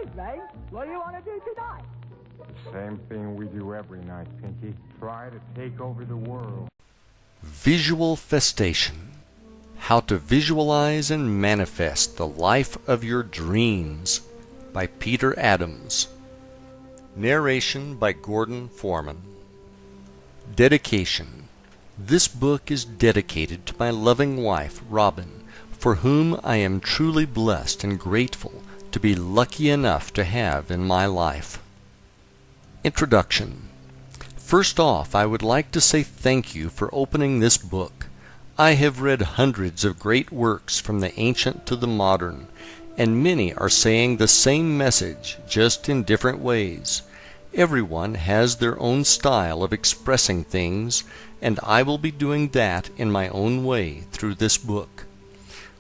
evening. What do you want to do tonight? Same thing we do every night, Pinky. Try to take over the world. Visual Festation. How to Visualize and Manifest the Life of Your Dreams by Peter Adams. Narration by Gordon Foreman. Dedication. This book is dedicated to my loving wife, Robin, for whom I am truly blessed and grateful to be lucky enough to have in my life. Introduction. First off, I would like to say thank you for opening this book. I have read hundreds of great works from the ancient to the modern, and many are saying the same message, just in different ways. Everyone has their own style of expressing things, and I will be doing that in my own way through this book.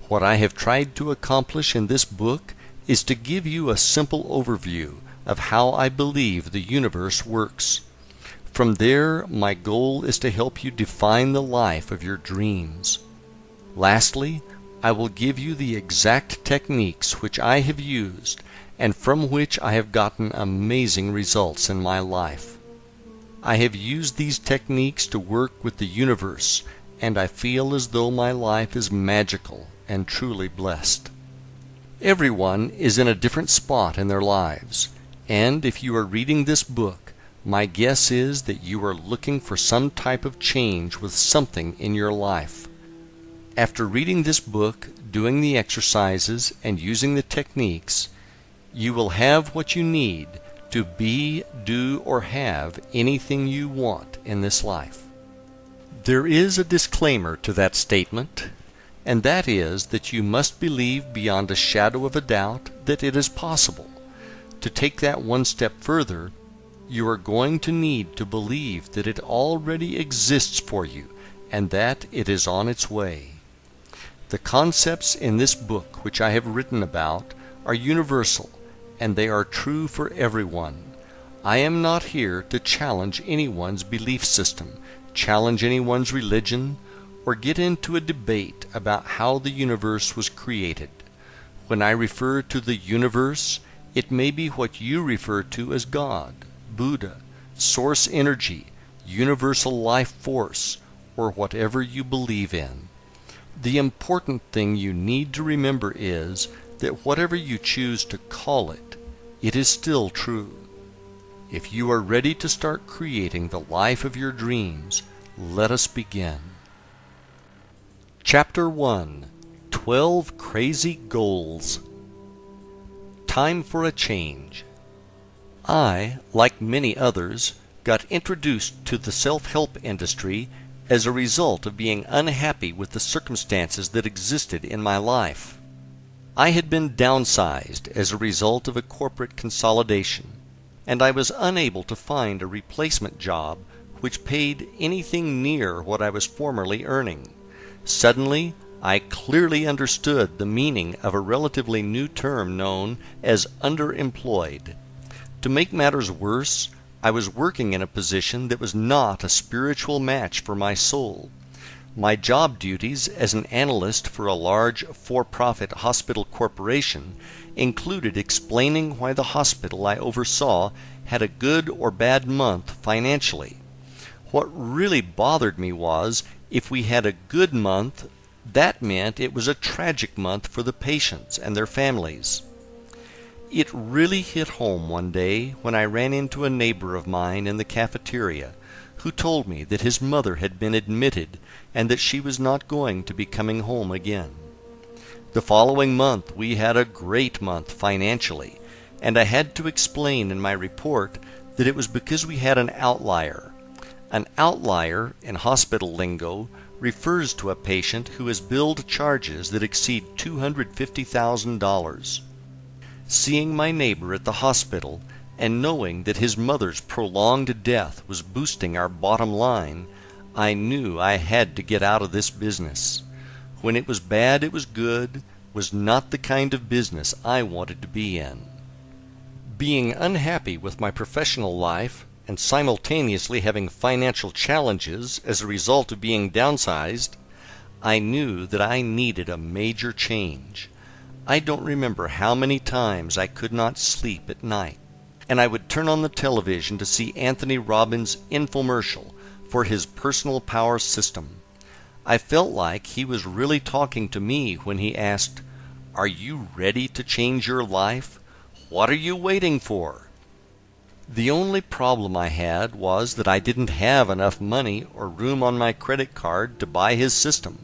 What I have tried to accomplish in this book is to give you a simple overview of how I believe the universe works. From there, my goal is to help you define the life of your dreams. Lastly, I will give you the exact techniques which I have used and from which I have gotten amazing results in my life. I have used these techniques to work with the universe, and I feel as though my life is magical and truly blessed. Everyone is in a different spot in their lives, and if you are reading this book, my guess is that you are looking for some type of change with something in your life. After reading this book, doing the exercises, and using the techniques, you will have what you need to be, do, or have anything you want in this life. There is a disclaimer to that statement, and that is that you must believe beyond a shadow of a doubt that it is possible. To take that one step further, you are going to need to believe that it already exists for you and that it is on its way. The concepts in this book which I have written about are universal, and they are true for everyone. I am not here to challenge anyone's belief system, challenge anyone's religion, or get into a debate about how the universe was created. When I refer to the universe, it may be what you refer to as God, Buddha, source energy, universal life force, or whatever you believe in. The important thing you need to remember is that whatever you choose to call it, it is still true. If you are ready to start creating the life of your dreams, let us begin. Chapter 1. 12 Crazy Goals. Time for a change. I, like many others, got introduced to the self-help industry as a result of being unhappy with the circumstances that existed in my life. I had been downsized as a result of a corporate consolidation, and I was unable to find a replacement job which paid anything near what I was formerly earning. Suddenly, I clearly understood the meaning of a relatively new term known as underemployed. To make matters worse, I was working in a position that was not a spiritual match for my soul. My job duties as an analyst for a large for-profit hospital corporation included explaining why the hospital I oversaw had a good or bad month financially. What really bothered me was, if we had a good month, that meant it was a tragic month for the patients and their families. It really hit home one day when I ran into a neighbor of mine in the cafeteria who told me that his mother had been admitted and that she was not going to be coming home again. The following month we had a great month financially, and I had to explain in my report that it was because we had an outlier. An outlier, in hospital lingo, refers to a patient who has billed charges that exceed $250,000. Seeing my neighbor at the hospital and knowing that his mother's prolonged death was boosting our bottom line, I knew I had to get out of this business. When it was bad, it was good, was not the kind of business I wanted to be in. Being unhappy with my professional life and simultaneously having financial challenges as a result of being downsized, I knew that I needed a major change. I don't remember how many times I could not sleep at night, and I would turn on the television to see Anthony Robbins' infomercial for his personal power system. I felt like he was really talking to me when he asked, "Are you ready to change your life? What are you waiting for?" The only problem I had was that I didn't have enough money or room on my credit card to buy his system.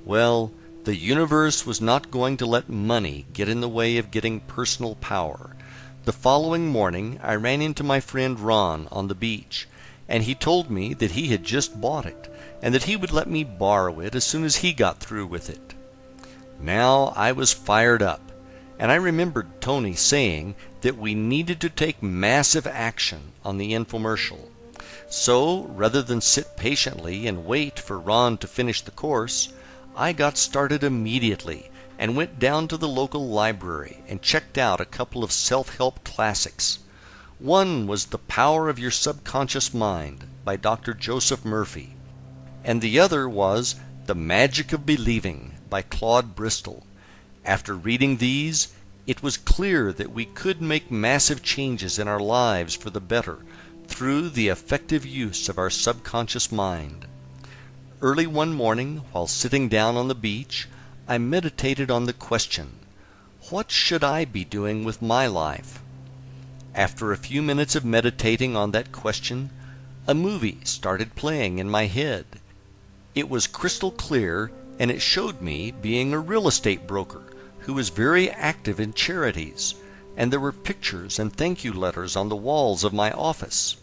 Well, the universe was not going to let money get in the way of getting personal power. The following morning I ran into my friend Ron on the beach, and he told me that he had just bought it, and that he would let me borrow it as soon as he got through with it. Now I was fired up, and I remembered Tony saying that we needed to take massive action on the infomercial. So, rather than sit patiently and wait for Ron to finish the course, I got started immediately and went down to the local library and checked out a couple of self-help classics. One was The Power of Your Subconscious Mind by Dr. Joseph Murphy, and the other was The Magic of Believing by Claude Bristol. After reading these, it was clear that we could make massive changes in our lives for the better through the effective use of our subconscious mind. Early one morning, while sitting down on the beach, I meditated on the question, what should I be doing with my life? After a few minutes of meditating on that question, a movie started playing in my head. It was crystal clear, and it showed me being a real estate broker who was very active in charities, and there were pictures and thank you letters on the walls of my office.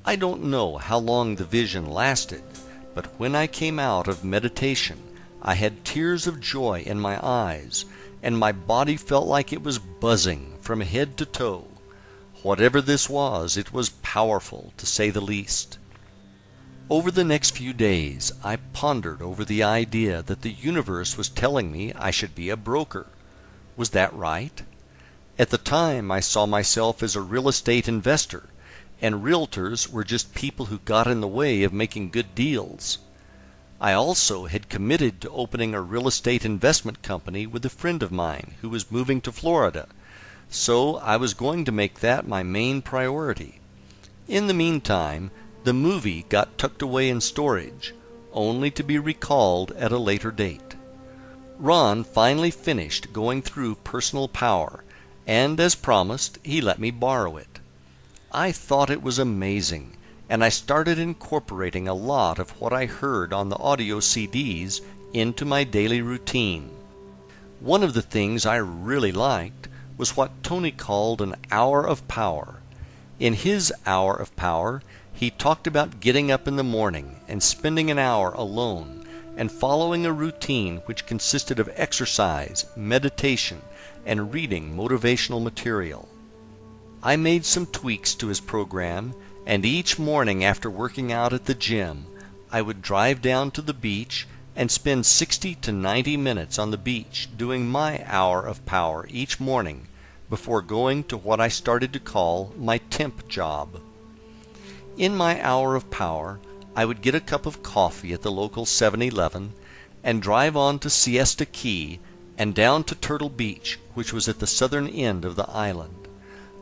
I don't know how long the vision lasted, but when I came out of meditation, I had tears of joy in my eyes, and my body felt like it was buzzing from head to toe. Whatever this was, it was powerful, to say the least. Over the next few days, I pondered over the idea that the universe was telling me I should be a broker. Was that right? At the time, I saw myself as a real estate investor, and realtors were just people who got in the way of making good deals. I also had committed to opening a real estate investment company with a friend of mine who was moving to Florida, so I was going to make that my main priority. In the meantime, the movie got tucked away in storage, only to be recalled at a later date. Ron finally finished going through personal power, and as promised, he let me borrow it. I thought it was amazing, and I started incorporating a lot of what I heard on the audio CDs into my daily routine. One of the things I really liked was what Tony called an hour of power. In his hour of power, he talked about getting up in the morning and spending an hour alone and following a routine which consisted of exercise, meditation, and reading motivational material. I made some tweaks to his program, and each morning after working out at the gym, I would drive down to the beach and spend 60 to 90 minutes on the beach doing my hour of power each morning before going to what I started to call my temp job. In my hour of power, I would get a cup of coffee at the local 7-Eleven and drive on to Siesta Key and down to Turtle Beach, which was at the southern end of the island.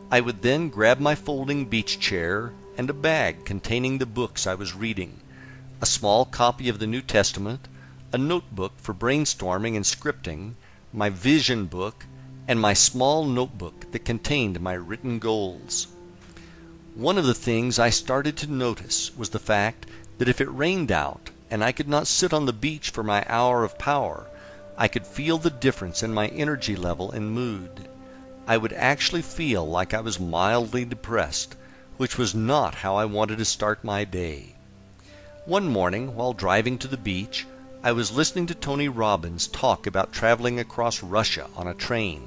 I would then grab my folding beach chair and a bag containing the books I was reading, a small copy of the New Testament, a notebook for brainstorming and scripting, my vision book, and my small notebook that contained my written goals. One of the things I started to notice was the fact that if it rained out and I could not sit on the beach for my hour of power, I could feel the difference in my energy level and mood. I would actually feel like I was mildly depressed, which was not how I wanted to start my day. One morning, while driving to the beach, I was listening to Tony Robbins talk about traveling across Russia on a train,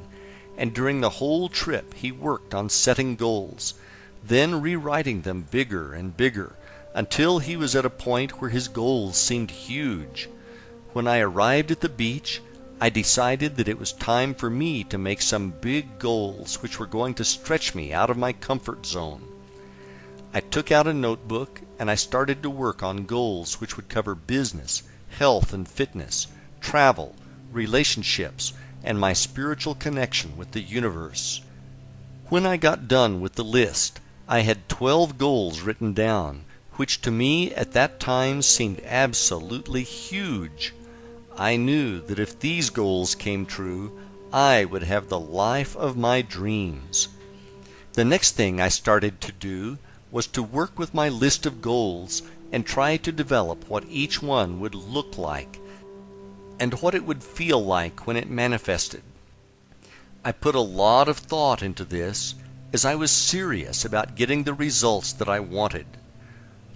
and during the whole trip he worked on setting goals, then rewriting them bigger and bigger, until he was at a point where his goals seemed huge. When I arrived at the beach, I decided that it was time for me to make some big goals which were going to stretch me out of my comfort zone. I took out a notebook and I started to work on goals which would cover business, health and fitness, travel, relationships, and my spiritual connection with the universe. When I got done with the list, I had 12 goals written down, which to me at that time seemed absolutely huge. I knew that if these goals came true, I would have the life of my dreams. The next thing I started to do was to work with my list of goals and try to develop what each one would look like and what it would feel like when it manifested. I put a lot of thought into this as I was serious about getting the results that I wanted.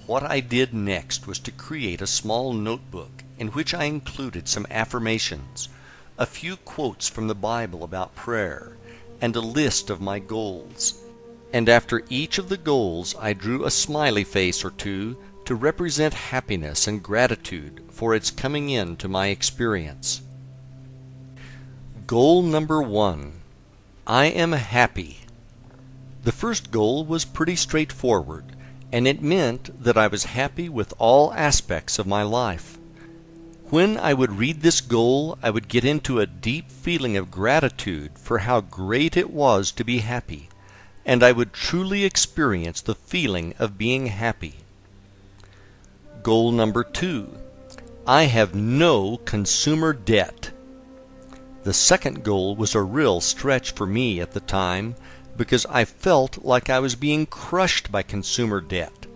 What I did next was to create a small notebook in which I included some affirmations, a few quotes from the Bible about prayer, and a list of my goals. And after each of the goals I drew a smiley face or two to represent happiness and gratitude for its coming into my experience. Goal number 1. I am happy. The first goal was pretty straightforward, and it meant that I was happy with all aspects of my life. When I would read this goal, I would get into a deep feeling of gratitude for how great it was to be happy, and I would truly experience the feeling of being happy. Goal number 2. I have no consumer debt. The second goal was a real stretch for me at the time because I felt like I was being crushed by consumer debt.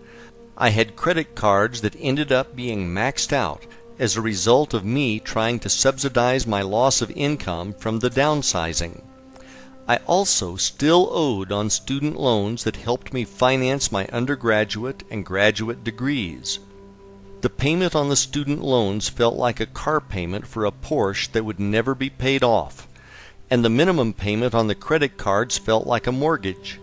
I had credit cards that ended up being maxed out as a result of me trying to subsidize my loss of income from the downsizing. I also still owed on student loans that helped me finance my undergraduate and graduate degrees. The payment on the student loans felt like a car payment for a Porsche that would never be paid off, and the minimum payment on the credit cards felt like a mortgage.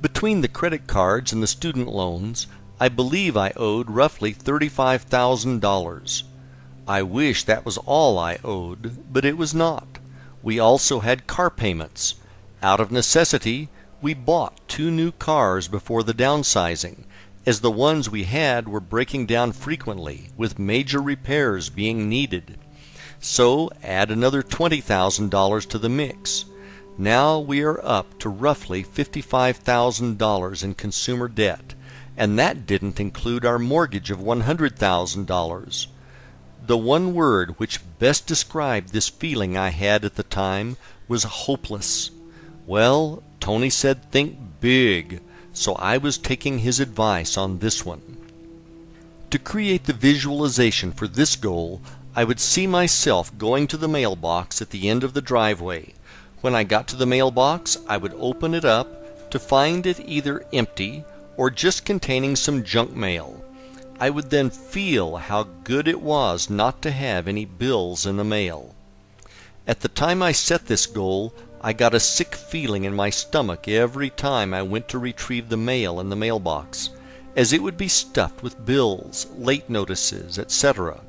Between the credit cards and the student loans, I believe I owed roughly $35,000. I wish that was all I owed, but it was not. We also had car payments. Out of necessity, we bought 2 new cars before the downsizing, as the ones we had were breaking down frequently, with major repairs being needed. So add another $20,000 to the mix. Now we are up to roughly $55,000 in consumer debt, and that didn't include our mortgage of $100,000. The one word which best described this feeling I had at the time was hopeless. Well, Tony said think big, so I was taking his advice on this one. To create the visualization for this goal, I would see myself going to the mailbox at the end of the driveway. When I got to the mailbox, I would open it up to find it either empty or just containing some junk mail. I would then feel how good it was not to have any bills in the mail. At the time I set this goal, I got a sick feeling in my stomach every time I went to retrieve the mail in the mailbox, as it would be stuffed with bills, late notices, etc.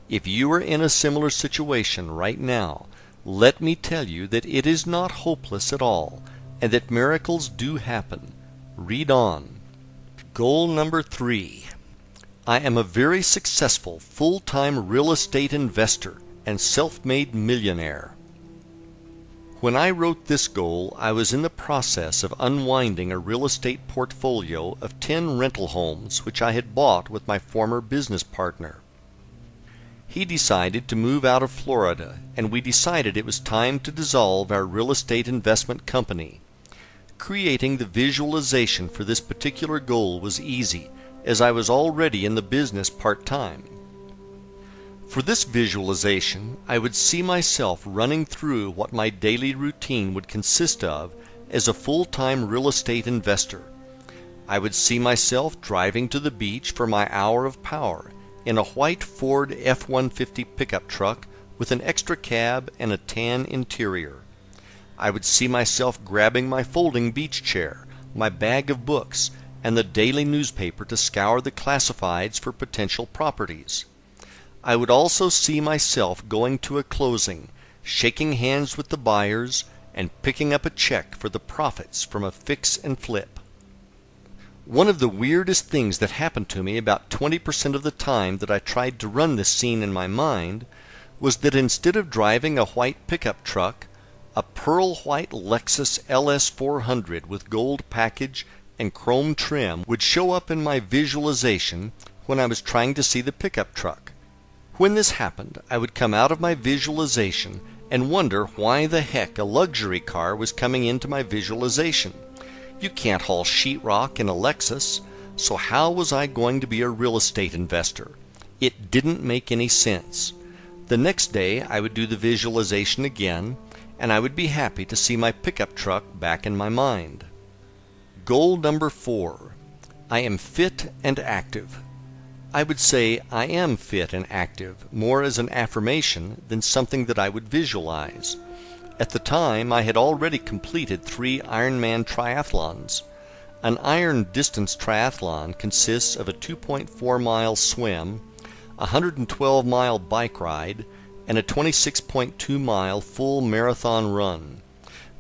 If you are in a similar situation right now, let me tell you that it is not hopeless at all, and that miracles do happen. Read on. Goal number 3. I am a very successful full-time real estate investor and self-made millionaire. When I wrote this goal, I was in the process of unwinding a real estate portfolio of 10 rental homes which I had bought with my former business partner. He decided to move out of Florida, and we decided it was time to dissolve our real estate investment company. Creating the visualization for this particular goal was easy, as I was already in the business part-time. For this visualization, I would see myself running through what my daily routine would consist of as a full-time real estate investor. I would see myself driving to the beach for my hour of power in a white Ford F-150 pickup truck with an extra cab and a tan interior. I would see myself grabbing my folding beach chair, my bag of books, and the daily newspaper to scour the classifieds for potential properties. I would also see myself going to a closing, shaking hands with the buyers, and picking up a check for the profits from a fix and flip. One of the weirdest things that happened to me about 20% of the time that I tried to run this scene in my mind was that instead of driving a white pickup truck, a pearl white Lexus LS 400 with gold package and chrome trim would show up in my visualization when I was trying to see the pickup truck. When this happened, I would come out of my visualization and wonder why the heck a luxury car was coming into my visualization. You can't haul sheetrock in a Lexus, so how was I going to be a real estate investor? It didn't make any sense. The next day I would do the visualization again, and I would be happy to see my pickup truck back in my mind. Goal number 4. I am fit and active. I would say I am fit and active more as an affirmation than something that I would visualize. At the time, I had already completed 3 Ironman triathlons. An iron distance triathlon consists of a 2.4-mile swim, a 112-mile bike ride, and a 26.2-mile full marathon run.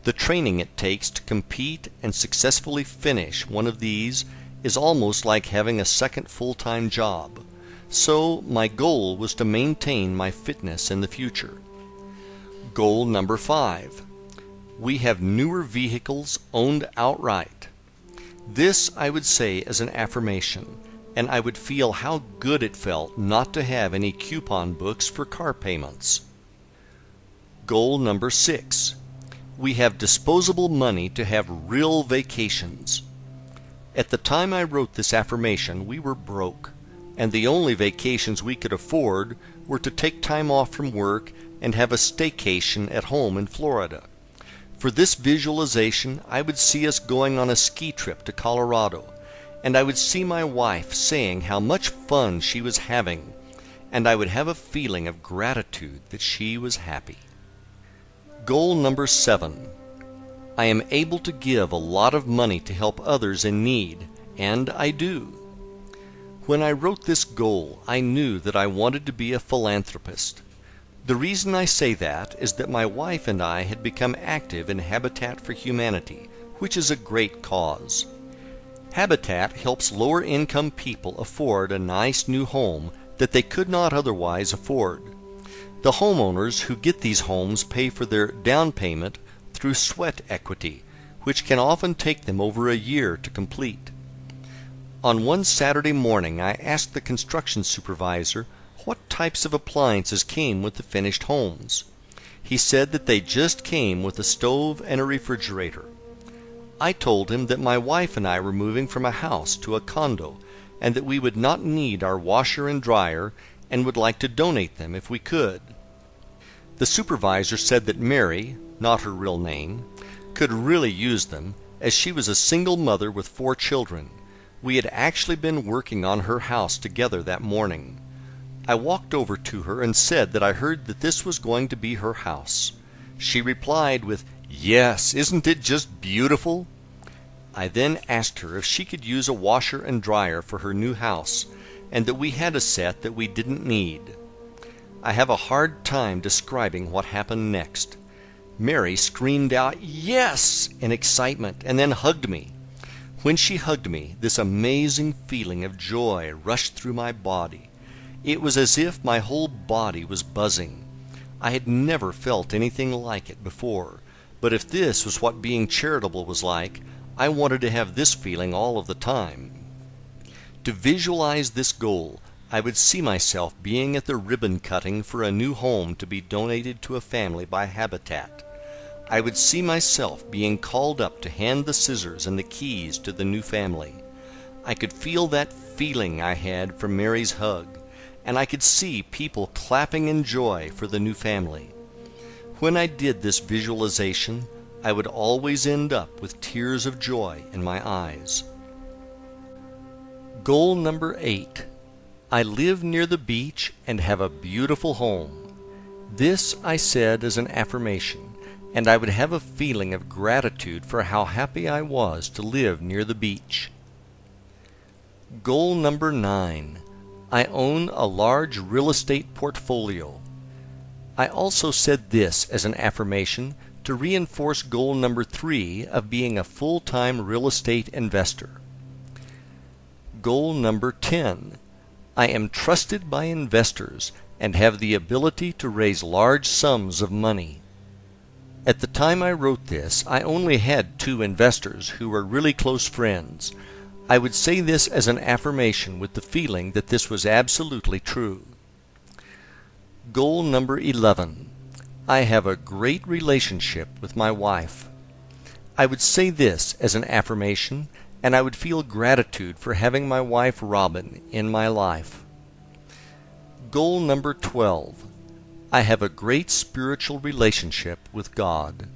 The training it takes to compete and successfully finish one of these is almost like having a second full-time job. So my goal was to maintain my fitness in the future. Goal number 5. We have newer vehicles owned outright. This I would say as an affirmation, and I would feel how good it felt not to have any coupon books for car payments. Goal number 6. We have disposable money to have real vacations. At the time I wrote this affirmation, we were broke, and the only vacations we could afford were to take time off from work and have a staycation at home in Florida. For this visualization, I would see us going on a ski trip to Colorado, and I would see my wife saying how much fun she was having, and I would have a feeling of gratitude that she was happy. Goal number 7. I am able to give a lot of money to help others in need, and I do. When I wrote this goal, I knew that I wanted to be a philanthropist. The reason I say that is that my wife and I had become active in Habitat for Humanity, which is a great cause. Habitat helps lower-income people afford a nice new home that they could not otherwise afford. The homeowners who get these homes pay for their down payment through sweat equity, which can often take them over a year to complete. On one Saturday morning, I asked the construction supervisor what types of appliances came with the finished homes. He said that they just came with a stove and a refrigerator. I told him that my wife and I were moving from a house to a condo, and that we would not need our washer and dryer and would like to donate them if we could. The supervisor said that Mary, not her real name, could really use them, as she was a single mother with 4 children. We had actually been working on her house together that morning. I walked over to her and said that I heard that this was going to be her house. She replied with, "Yes, isn't it just beautiful?" I then asked her if she could use a washer and dryer for her new house, and that we had a set that we didn't need. I have a hard time describing what happened next. Mary screamed out, "Yes!" in excitement, and then hugged me. When she hugged me, this amazing feeling of joy rushed through my body. It was as if my whole body was buzzing. I had never felt anything like it before, but if this was what being charitable was like, I wanted to have this feeling all of the time. To visualize this goal, I would see myself being at the ribbon cutting for a new home to be donated to a family by Habitat. I would see myself being called up to hand the scissors and the keys to the new family. I could feel that feeling I had from Mary's hug, and I could see people clapping in joy for the new family. When I did this visualization, I would always end up with tears of joy in my eyes. Goal number 8. I live near the beach and have a beautiful home. This I said as an affirmation, and I would have a feeling of gratitude for how happy I was to live near the beach. Goal number 9. I own a large real estate portfolio. I also said this as an affirmation to reinforce goal number 3 of being a full-time real estate investor. Goal number 10. I am trusted by investors and have the ability to raise large sums of money. At the time I wrote this, I only had 2 investors who were really close friends. I would say this as an affirmation with the feeling that this was absolutely true. Goal number 11. I have a great relationship with my wife. I would say this as an affirmation, and I would feel gratitude for having my wife Robin in my life. Goal number 12. I have a great spiritual relationship with God.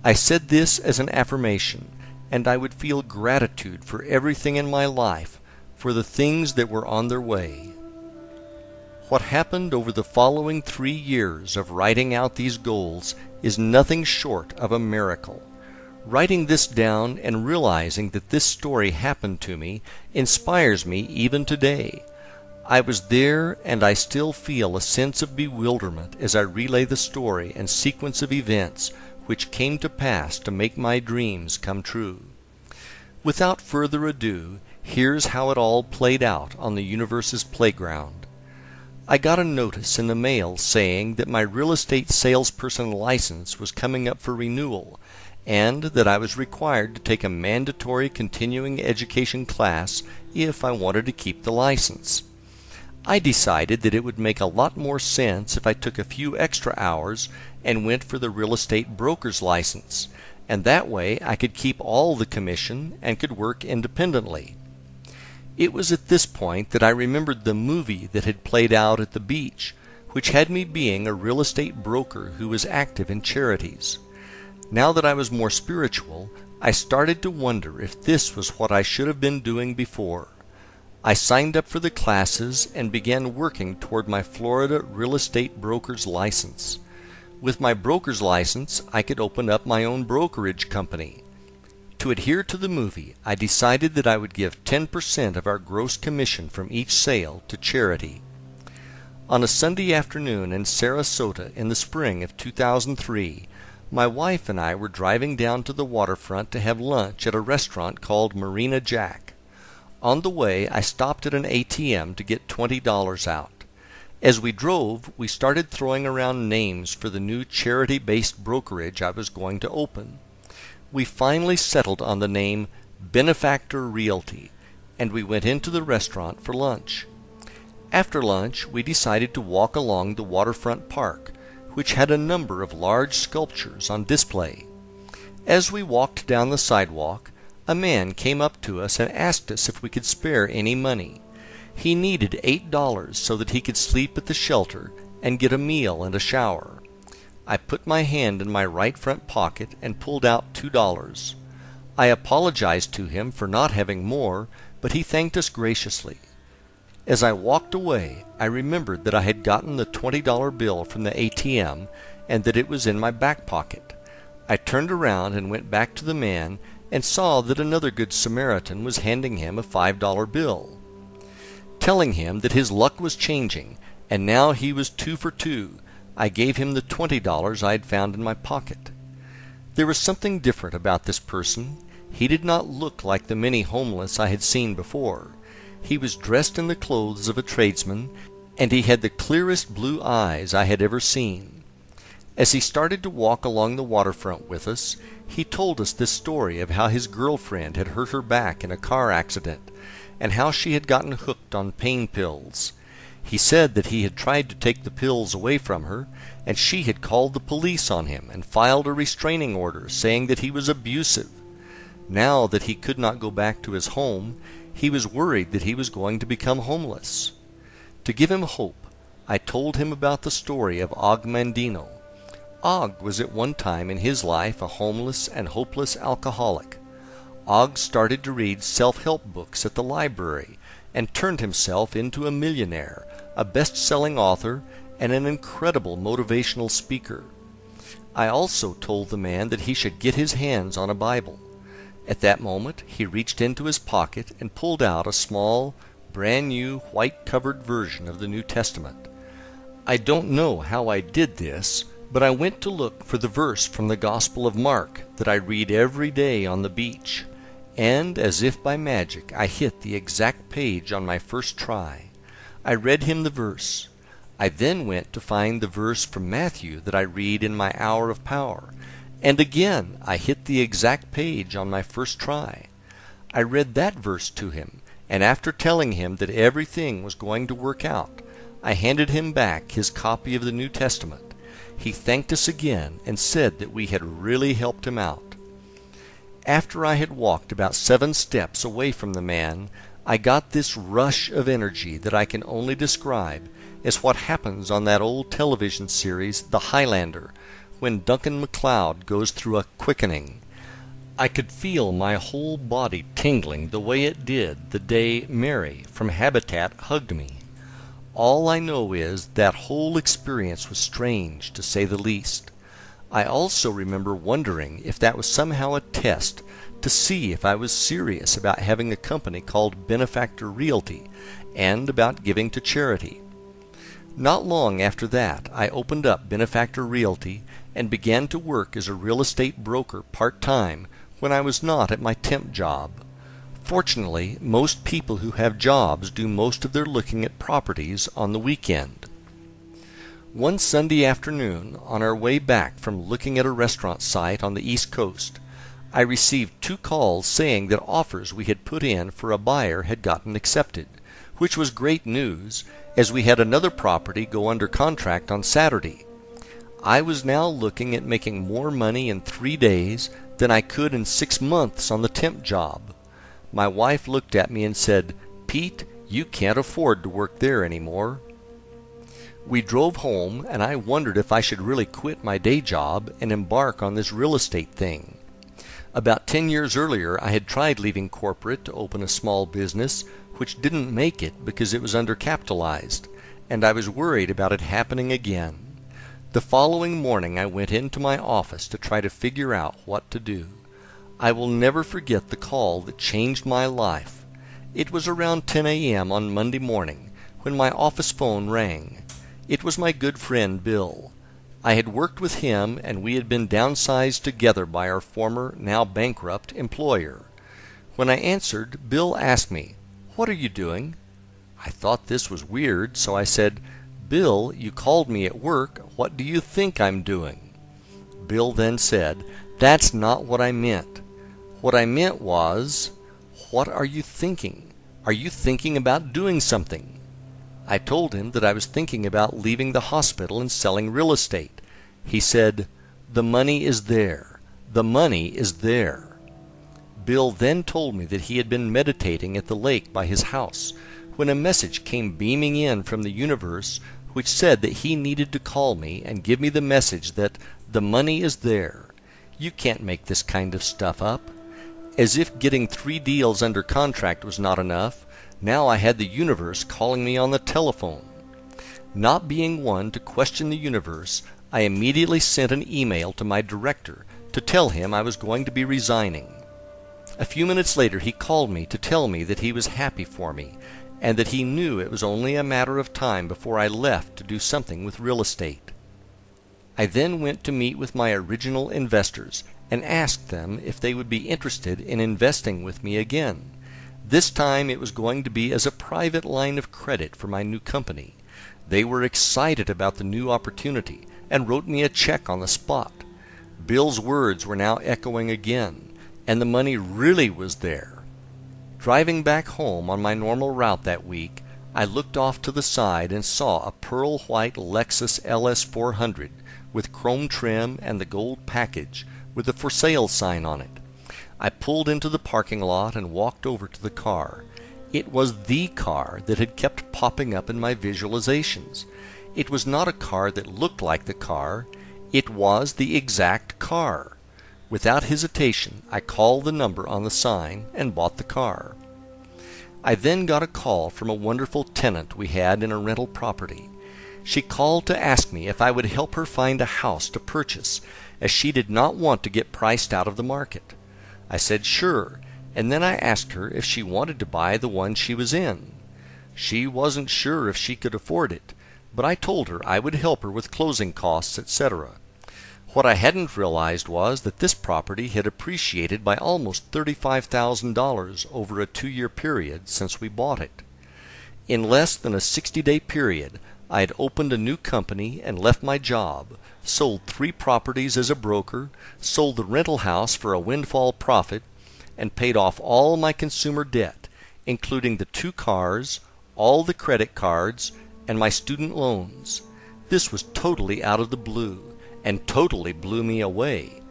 I said this as an affirmation, and I would feel gratitude for everything in my life, for the things that were on their way. What happened over the following 3 years of writing out these goals is nothing short of a miracle. Writing this down and realizing that this story happened to me inspires me even today. I was there, and I still feel a sense of bewilderment as I relay the story and sequence of events which came to pass to make my dreams come true. Without further ado, here's how it all played out on the universe's playground. I got a notice in the mail saying that my real estate salesperson license was coming up for renewal, and that I was required to take a mandatory continuing education class if I wanted to keep the license. I decided that it would make a lot more sense if I took a few extra hours and went for the real estate broker's license, and that way I could keep all the commission and could work independently. It was at this point that I remembered the movie that had played out at the beach, which had me being a real estate broker who was active in charities. Now that I was more spiritual, I started to wonder if this was what I should have been doing before. I signed up for the classes and began working toward my Florida real estate broker's license. With my broker's license, I could open up my own brokerage company. To adhere to the movie, I decided that I would give 10% of our gross commission from each sale to charity. On a Sunday afternoon in Sarasota in the spring of 2003, my wife and I were driving down to the waterfront to have lunch at a restaurant called Marina Jack. On the way, I stopped at an ATM to get $20 out. As we drove, we started throwing around names for the new charity-based brokerage I was going to open. We finally settled on the name Benefactor Realty, and we went into the restaurant for lunch. After lunch, we decided to walk along the waterfront park, which had a number of large sculptures on display. As we walked down the sidewalk, a man came up to us and asked us if we could spare any money. He needed $8 so that he could sleep at the shelter and get a meal and a shower. I put my hand in my right front pocket and pulled out $2. I apologized to him for not having more, but he thanked us graciously. As I walked away, I remembered that I had gotten the $20 bill from the ATM and that it was in my back pocket. I turned around and went back to the man and saw that another Good Samaritan was handing him a $5 bill. Telling him that his luck was changing, and now he was 2 for 2, I gave him the $20 I had found in my pocket. There was something different about this person. He did not look like the many homeless I had seen before. He was dressed in the clothes of a tradesman, and he had the clearest blue eyes I had ever seen. As he started to walk along the waterfront with us, he told us this story of how his girlfriend had hurt her back in a car accident, and how she had gotten hooked on pain pills. He said that he had tried to take the pills away from her, and she had called the police on him and filed a restraining order saying that he was abusive. Now that he could not go back to his home, he was worried that he was going to become homeless. To give him hope, I told him about the story of Og Mandino. Og was at one time in his life a homeless and hopeless alcoholic. Og started to read self-help books at the library and turned himself into a millionaire, a best-selling author, and an incredible motivational speaker. I also told the man that he should get his hands on a Bible. At that moment, he reached into his pocket and pulled out a small, brand-new, white-covered version of the New Testament. I don't know how I did this, but I went to look for the verse from the Gospel of Mark that I read every day on the beach, and as if by magic I hit the exact page on my first try. I read him the verse, I then went to find the verse from Matthew that I read in my hour of power, and again I hit the exact page on my first try. I read that verse to him, and after telling him that everything was going to work out, I handed him back his copy of the New Testament. He thanked us again and said that we had really helped him out. After I had walked about 7 steps away from the man, I got this rush of energy that I can only describe as what happens on that old television series, The Highlander, when Duncan MacLeod goes through a quickening. I could feel my whole body tingling the way it did the day Mary from Habitat hugged me. All I know is that whole experience was strange, to say the least. I also remember wondering if that was somehow a test to see if I was serious about having a company called Benefactor Realty and about giving to charity. Not long after that, I opened up Benefactor Realty and began to work as a real estate broker part-time when I was not at my temp job. Fortunately, most people who have jobs do most of their looking at properties on the weekend. One Sunday afternoon, on our way back from looking at a restaurant site on the East Coast, I received 2 calls saying that offers we had put in for a buyer had gotten accepted, which was great news, as we had another property go under contract on Saturday. I was now looking at making more money in 3 days than I could in 6 months on the temp job. My wife looked at me and said, "Pete, you can't afford to work there anymore." We drove home, and I wondered if I should really quit my day job and embark on this real estate thing. About 10 years earlier, I had tried leaving corporate to open a small business, which didn't make it because it was undercapitalized, and I was worried about it happening again. The following morning I went into my office to try to figure out what to do. I will never forget the call that changed my life. It was around 10 a.m. on Monday morning when my office phone rang. It was my good friend Bill. I had worked with him, and we had been downsized together by our former, now bankrupt, employer. When I answered, Bill asked me, "What are you doing?" I thought this was weird, so I said, "Bill, you called me at work. What do you think I'm doing?" Bill then said, "That's not what I meant. What I meant was, what are you thinking? Are you thinking about doing something?" I told him that I was thinking about leaving the hospital and selling real estate. He said, "The money is there. The money is there." Bill then told me that he had been meditating at the lake by his house when a message came beaming in from the universe which said that he needed to call me and give me the message that the money is there. You can't make this kind of stuff up. As if getting 3 deals under contract was not enough, now I had the universe calling me on the telephone. Not being one to question the universe, I immediately sent an email to my director to tell him I was going to be resigning. A few minutes later he called me to tell me that he was happy for me, and that he knew it was only a matter of time before I left to do something with real estate. I then went to meet with my original investors and asked them if they would be interested in investing with me again. This time it was going to be as a private line of credit for my new company. They were excited about the new opportunity and wrote me a check on the spot. Bill's words were now echoing again, and the money really was there. Driving back home on my normal route that week, I looked off to the side and saw a pearl white Lexus LS400 with chrome trim and the gold package with the for sale sign on it. I pulled into the parking lot and walked over to the car. It was the car that had kept popping up in my visualizations. It was not a car that looked like the car. It was the exact car. Without hesitation, I called the number on the sign and bought the car. I then got a call from a wonderful tenant we had in a rental property. She called to ask me if I would help her find a house to purchase, as she did not want to get priced out of the market. I said sure, and then I asked her if she wanted to buy the one she was in. She wasn't sure if she could afford it, but I told her I would help her with closing costs, etc. What I hadn't realized was that this property had appreciated by almost $35,000 over a 2-year period since we bought it. In less than a 60-day period, I had opened a new company and left my job, sold 3 properties as a broker, sold the rental house for a windfall profit, and paid off all my consumer debt, including the 2 cars, all the credit cards, and my student loans. This was totally out of the blue, and totally blew me away.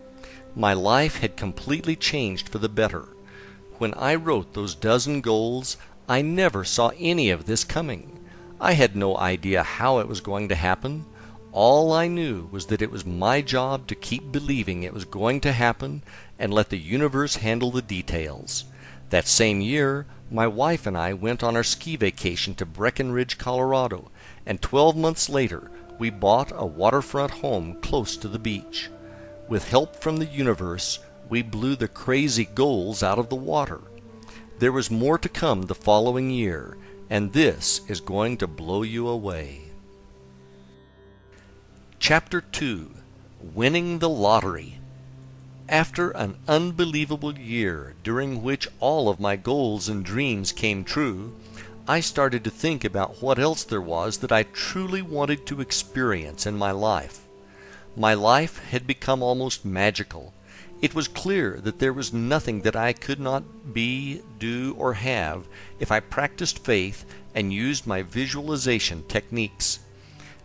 My life had completely changed for the better. When I wrote those dozen goals, I never saw any of this coming. I had no idea how it was going to happen. All I knew was that it was my job to keep believing it was going to happen and let the universe handle the details. That same year, my wife and I went on our ski vacation to Breckenridge, Colorado, and 12 months later, we bought a waterfront home close to the beach. With help from the universe, we blew the crazy goals out of the water. There was more to come the following year, and this is going to blow you away. Chapter 2: Winning the Lottery. After an unbelievable year during which all of my goals and dreams came true, I started to think about what else there was that I truly wanted to experience in my life. My life had become almost magical. It was clear that there was nothing that I could not be, do, or have if I practiced faith and used my visualization techniques.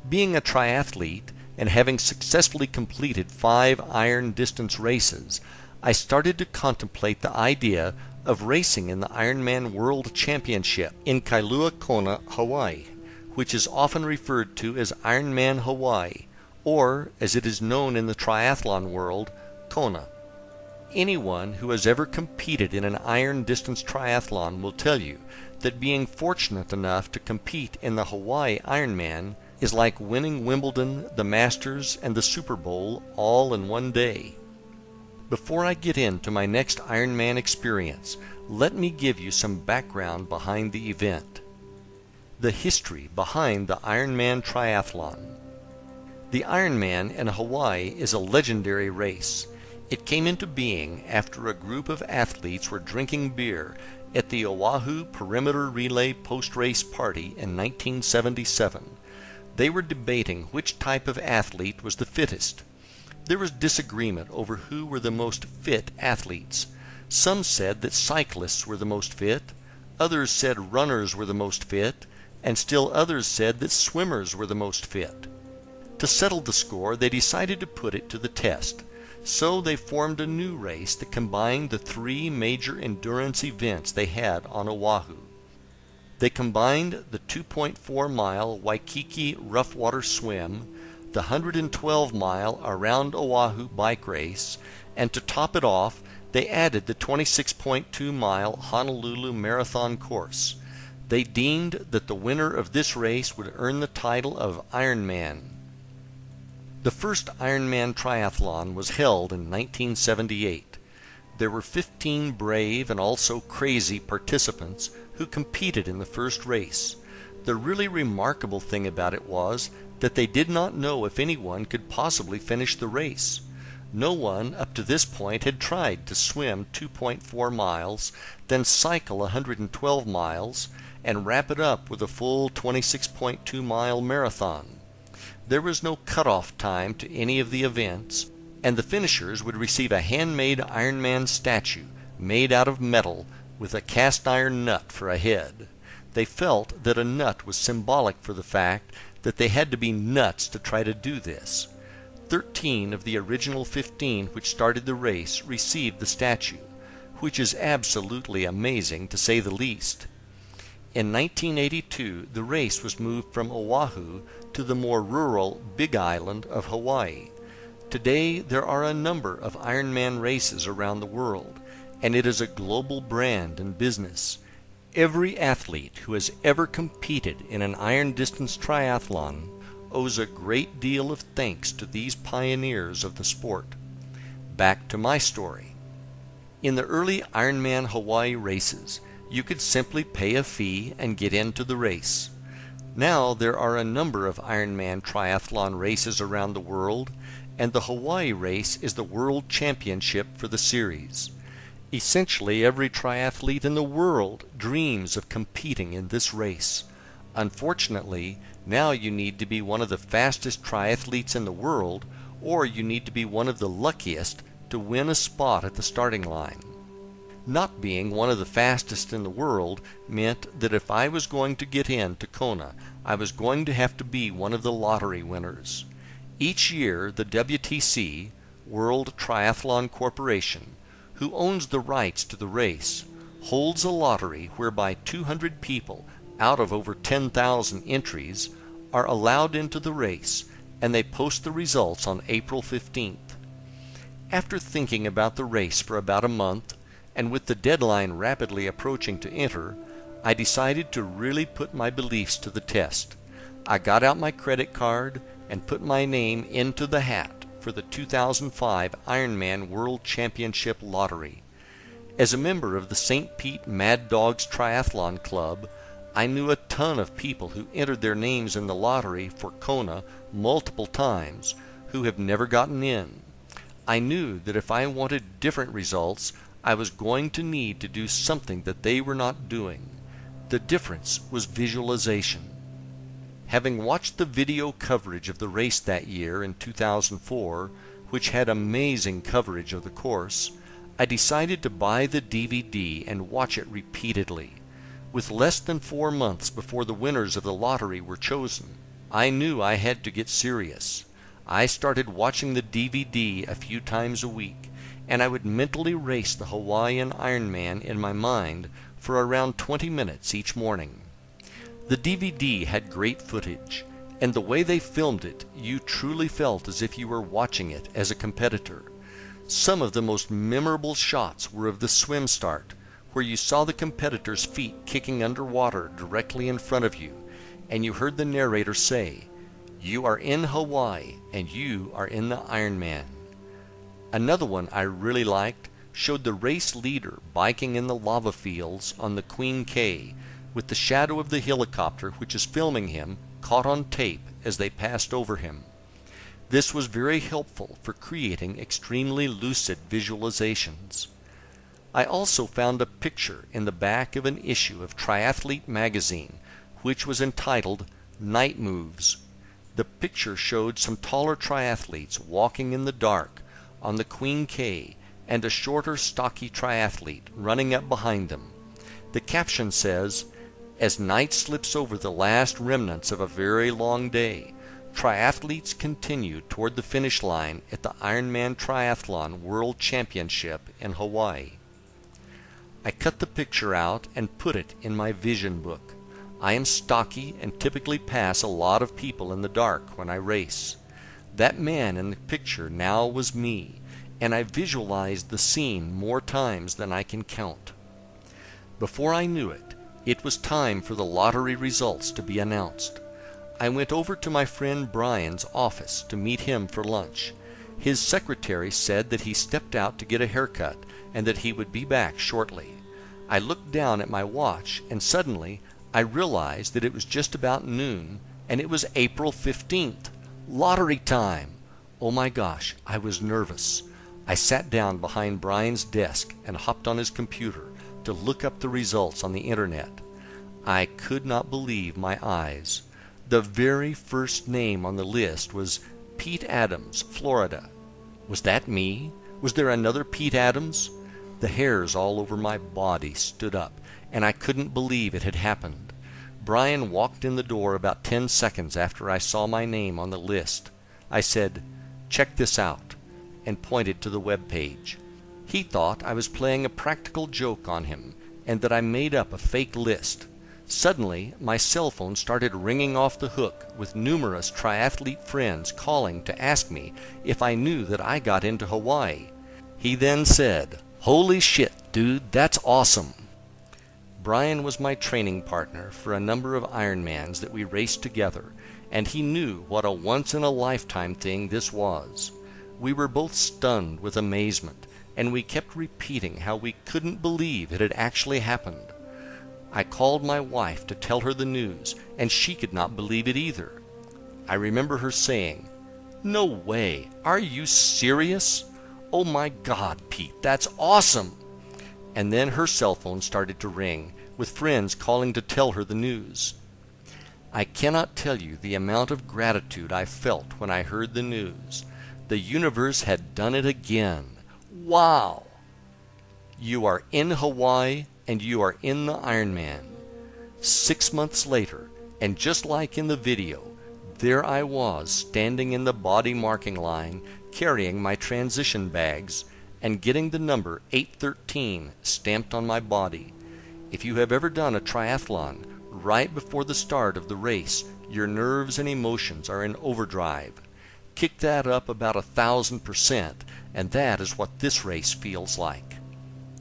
Being a triathlete and having successfully completed 5 iron distance races, I started to contemplate the idea of racing in the Ironman World Championship in Kailua Kona, Hawaii, which is often referred to as Ironman Hawaii, or, as it is known in the triathlon world, Kona. Anyone who has ever competed in an iron distance triathlon will tell you that being fortunate enough to compete in the Hawaii Ironman is like winning Wimbledon, the Masters, and the Super Bowl all in one day. Before I get into my next Ironman experience, let me give you some background behind the event. The history behind the Ironman triathlon. The Ironman in Hawaii is a legendary race. It came into being after a group of athletes were drinking beer at the Oahu Perimeter Relay post-race party in 1977. They were debating which type of athlete was the fittest. There was disagreement over who were the most fit athletes. Some said that cyclists were the most fit, others said runners were the most fit, and still others said that swimmers were the most fit. To settle the score, they decided to put it to the test. So they formed a new race that combined the 3 major endurance events they had on Oahu. They combined the 2.4-mile Waikiki rough water swim, the 112-mile Around Oahu bike race, and to top it off, they added the 26.2-mile Honolulu marathon course. They deemed that the winner of this race would earn the title of Ironman. The first Ironman triathlon was held in 1978. There were 15 brave and also crazy participants who competed in the first race. The really remarkable thing about it was that they did not know if anyone could possibly finish the race. No one up to this point had tried to swim 2.4 miles, then cycle 112 miles, and wrap it up with a full 26.2-mile marathon. There was no cutoff time to any of the events, and the finishers would receive a handmade Ironman statue made out of metal with a cast iron nut for a head. They felt that a nut was symbolic for the fact that they had to be nuts to try to do this. 13 of the original 15 which started the race received the statue, which is absolutely amazing to say the least. In 1982, the race was moved from Oahu to the more rural Big Island of Hawaii. Today, there are a number of Ironman races around the world, and it is a global brand and business. Every athlete who has ever competed in an iron distance triathlon owes a great deal of thanks to these pioneers of the sport. Back to my story. In the early Ironman Hawaii races, you could simply pay a fee and get into the race. Now there are a number of Ironman triathlon races around the world, and the Hawaii race is the world championship for the series. Essentially, every triathlete in the world dreams of competing in this race. Unfortunately, Now you need to be one of the fastest triathletes in the world, or you need to be one of the luckiest to win a spot at the starting line. Not being one of the fastest in the world meant that if I was going to get into Kona, I was going to have to be one of the lottery winners. Each year, the WTC, World Triathlon Corporation, who owns the rights to the race, holds a lottery whereby 200 people out of over 10,000 entries are allowed into the race, and they post the results on April 15th. After thinking about the race for about a month, and with the deadline rapidly approaching to enter, I decided to really put my beliefs to the test. I got out my credit card and put my name into the hat for the 2005 Ironman World Championship Lottery. As a member of the St. Pete Mad Dogs Triathlon Club, I knew a ton of people who entered their names in the lottery for Kona multiple times who have never gotten in. I knew that if I wanted different results, I was going to need to do something that they were not doing. The difference was visualization. Having watched the video coverage of the race that year in 2004, which had amazing coverage of the course, I decided to buy the DVD and watch it repeatedly. With less than 4 months before the winners of the lottery were chosen, I knew I had to get serious. I started watching the DVD a few times a week, and I would mentally race the Hawaiian Ironman in my mind for around 20 minutes each morning. The DVD had great footage, and the way they filmed it, you truly felt as if you were watching it as a competitor. Some of the most memorable shots were of the swim start, where you saw the competitor's feet kicking underwater directly in front of you, and you heard the narrator say, "You are in Hawaii, and you are in the Ironman." Another one I really liked showed the race leader biking in the lava fields on the Queen K, with the shadow of the helicopter which is filming him caught on tape as they passed over him. This was very helpful for creating extremely lucid visualizations. I also found a picture in the back of an issue of Triathlete magazine, which was entitled Night Moves. The picture showed some taller triathletes walking in the dark on the Queen K, and a shorter, stocky triathlete running up behind them. The caption says, "As night slips over the last remnants of a very long day, triathletes continue toward the finish line at the Ironman Triathlon World Championship in Hawaii." I cut the picture out and put it in my vision book. I am stocky and typically pass a lot of people in the dark when I race. That man in the picture now was me, and I visualized the scene more times than I can count. Before I knew it, it was time for the lottery results to be announced. I went over to my friend Brian's office to meet him for lunch. His secretary said that he stepped out to get a haircut and that he would be back shortly. I looked down at my watch, and suddenly I realized that it was just about noon, and it was April 15th. Lottery time! Oh my gosh, I was nervous. I sat down behind Brian's desk and hopped on his computer to look up the results on the internet. I could not believe my eyes. The very first name on the list was Pete Adams, Florida. Was that me? Was there another Pete Adams? The hairs all over my body stood up, and I couldn't believe it had happened. Brian walked in the door about 10 seconds after I saw my name on the list. I said, "Check this out," and pointed to the web page. He thought I was playing a practical joke on him, and that I made up a fake list. Suddenly, my cell phone started ringing off the hook with numerous triathlete friends calling to ask me if I knew that I got into Hawaii. He then said, "Holy shit, dude, that's awesome." Brian was my training partner for a number of Ironmans that we raced together, and he knew what a once-in-a-lifetime thing this was. We were both stunned with amazement, and we kept repeating how we couldn't believe it had actually happened. I called my wife to tell her the news, and she could not believe it either. I remember her saying, "No way! Are you serious? Oh my God, Pete, that's awesome!" And then her cell phone started to ring, with friends calling to tell her the news. I cannot tell you the amount of gratitude I felt when I heard the news. The universe had done it again. Wow! You are in Hawaii and you are in the Ironman. 6 months later, and just like in the video, there I was standing in the body marking line carrying my transition bags and getting the number 813 stamped on my body. If you have ever done a triathlon, right before the start of the race, your nerves and emotions are in overdrive. Kick that up about 1,000%, and that is what this race feels like.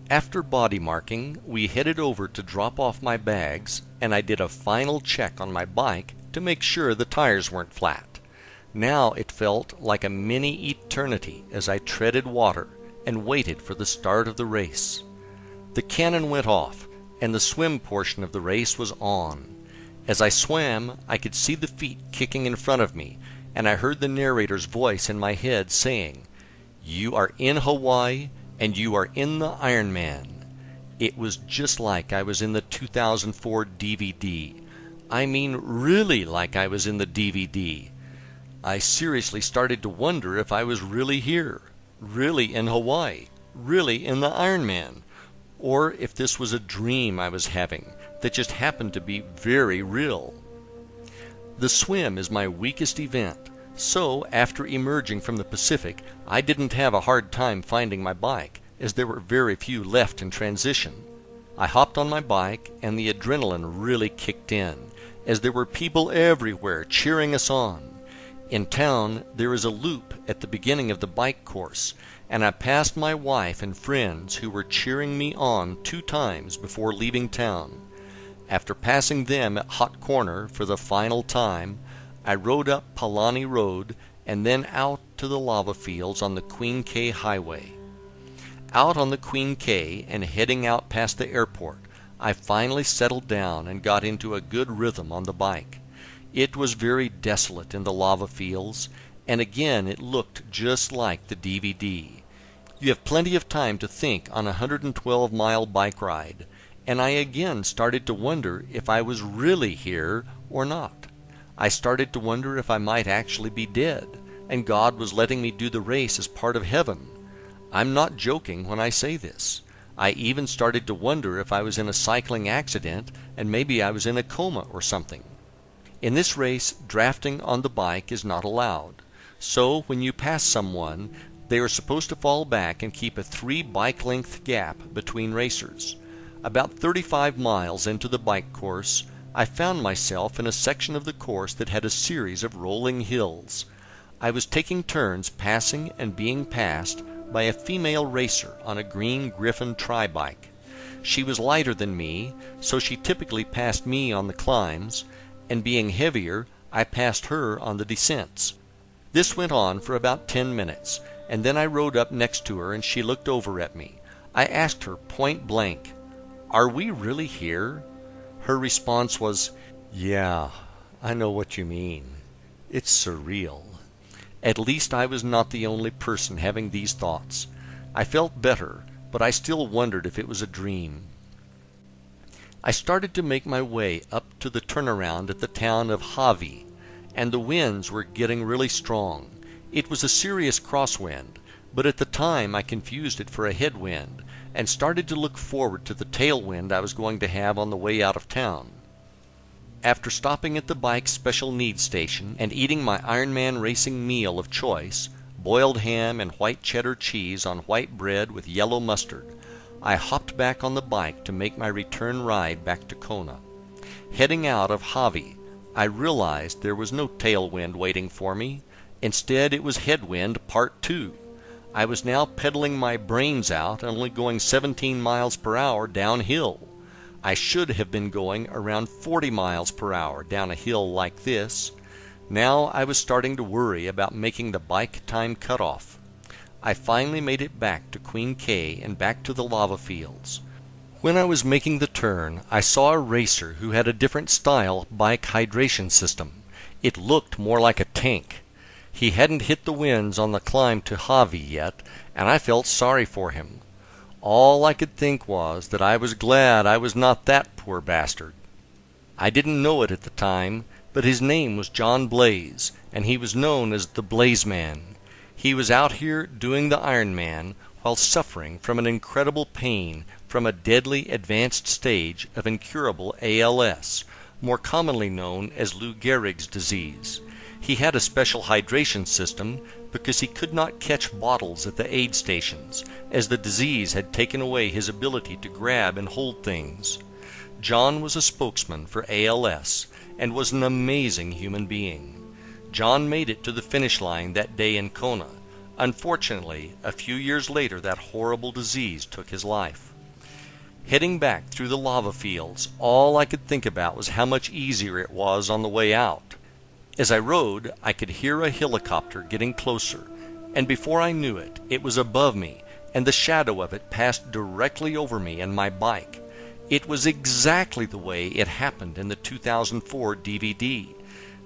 After body marking, we headed over to drop off my bags, and I did a final check on my bike to make sure the tires weren't flat. Now it felt like a mini eternity as I treaded water and waited for the start of the race. The cannon went off, and the swim portion of the race was on. As I swam, I could see the feet kicking in front of me, and I heard the narrator's voice in my head saying, "You are in Hawaii, and you are in the Ironman." It was just like I was in the 2004 DVD. I mean, really like I was in the DVD. I seriously started to wonder if I was really here, really in Hawaii, really in the Ironman, or if this was a dream I was having that just happened to be very real. The swim is my weakest event, so after emerging from the Pacific, I didn't have a hard time finding my bike, as there were very few left in transition. I hopped on my bike, and the adrenaline really kicked in, as there were people everywhere cheering us on. In town, there is a loop at the beginning of the bike course, and I passed my wife and friends who were cheering me on 2 times before leaving town. After passing them at Hot Corner for the final time, I rode up Palani Road and then out to the lava fields on the Queen K Highway. Out on the Queen K and heading out past the airport, I finally settled down and got into a good rhythm on the bike. It was very desolate in the lava fields, and again it looked just like the DVD. You have plenty of time to think on a 112-mile bike ride, and I again started to wonder if I was really here or not. I started to wonder if I might actually be dead, and God was letting me do the race as part of heaven. I'm not joking when I say this. I even started to wonder if I was in a cycling accident and maybe I was in a coma or something. In this race, drafting on the bike is not allowed. So when you pass someone, they are supposed to fall back and keep a 3 bike length gap between racers. About 35 miles into the bike course, I found myself in a section of the course that had a series of rolling hills. I was taking turns passing and being passed by a female racer on a green Griffin tri-bike. She was lighter than me, so she typically passed me on the climbs, and being heavier, I passed her on the descents. This went on for about 10 minutes, and then I rode up next to her and she looked over at me. I asked her point blank, "Are we really here?" Her response was, "Yeah, I know what you mean. It's surreal." At least I was not the only person having these thoughts. I felt better, but I still wondered if it was a dream. I started to make my way up to the turnaround at the town of Hawi, and the winds were getting really strong. It was a serious crosswind, but at the time I confused it for a headwind, and started to look forward to the tailwind I was going to have on the way out of town. After stopping at the bike special needs station and eating my Ironman racing meal of choice, boiled ham and white cheddar cheese on white bread with yellow mustard, I hopped back on the bike to make my return ride back to Kona. Heading out of Hawi, I realized there was no tailwind waiting for me. Instead, it was headwind part 2. I was now pedaling my brains out and only going 17 miles per hour downhill. I should have been going around 40 miles per hour down a hill like this. Now I was starting to worry about making the bike time cutoff. I finally made it back to Queen K and back to the lava fields. When I was making the turn, I saw a racer who had a different style bike hydration system. It looked more like a tank. He hadn't hit the winds on the climb to Hawi yet, and I felt sorry for him. All I could think was that I was glad I was not that poor bastard. I didn't know it at the time, but his name was John Blaze, and he was known as the Blaze Man. He was out here doing the Iron Man while suffering from an incredible pain from a deadly advanced stage of incurable ALS, more commonly known as Lou Gehrig's disease. He had a special hydration system because he could not catch bottles at the aid stations, as the disease had taken away his ability to grab and hold things. John was a spokesman for ALS and was an amazing human being. John made it to the finish line that day in Kona. Unfortunately, a few years later that horrible disease took his life. Heading back through the lava fields, all I could think about was how much easier it was on the way out. As I rode, I could hear a helicopter getting closer, and before I knew it, it was above me, and the shadow of it passed directly over me and my bike. It was exactly the way it happened in the 2004 DVD.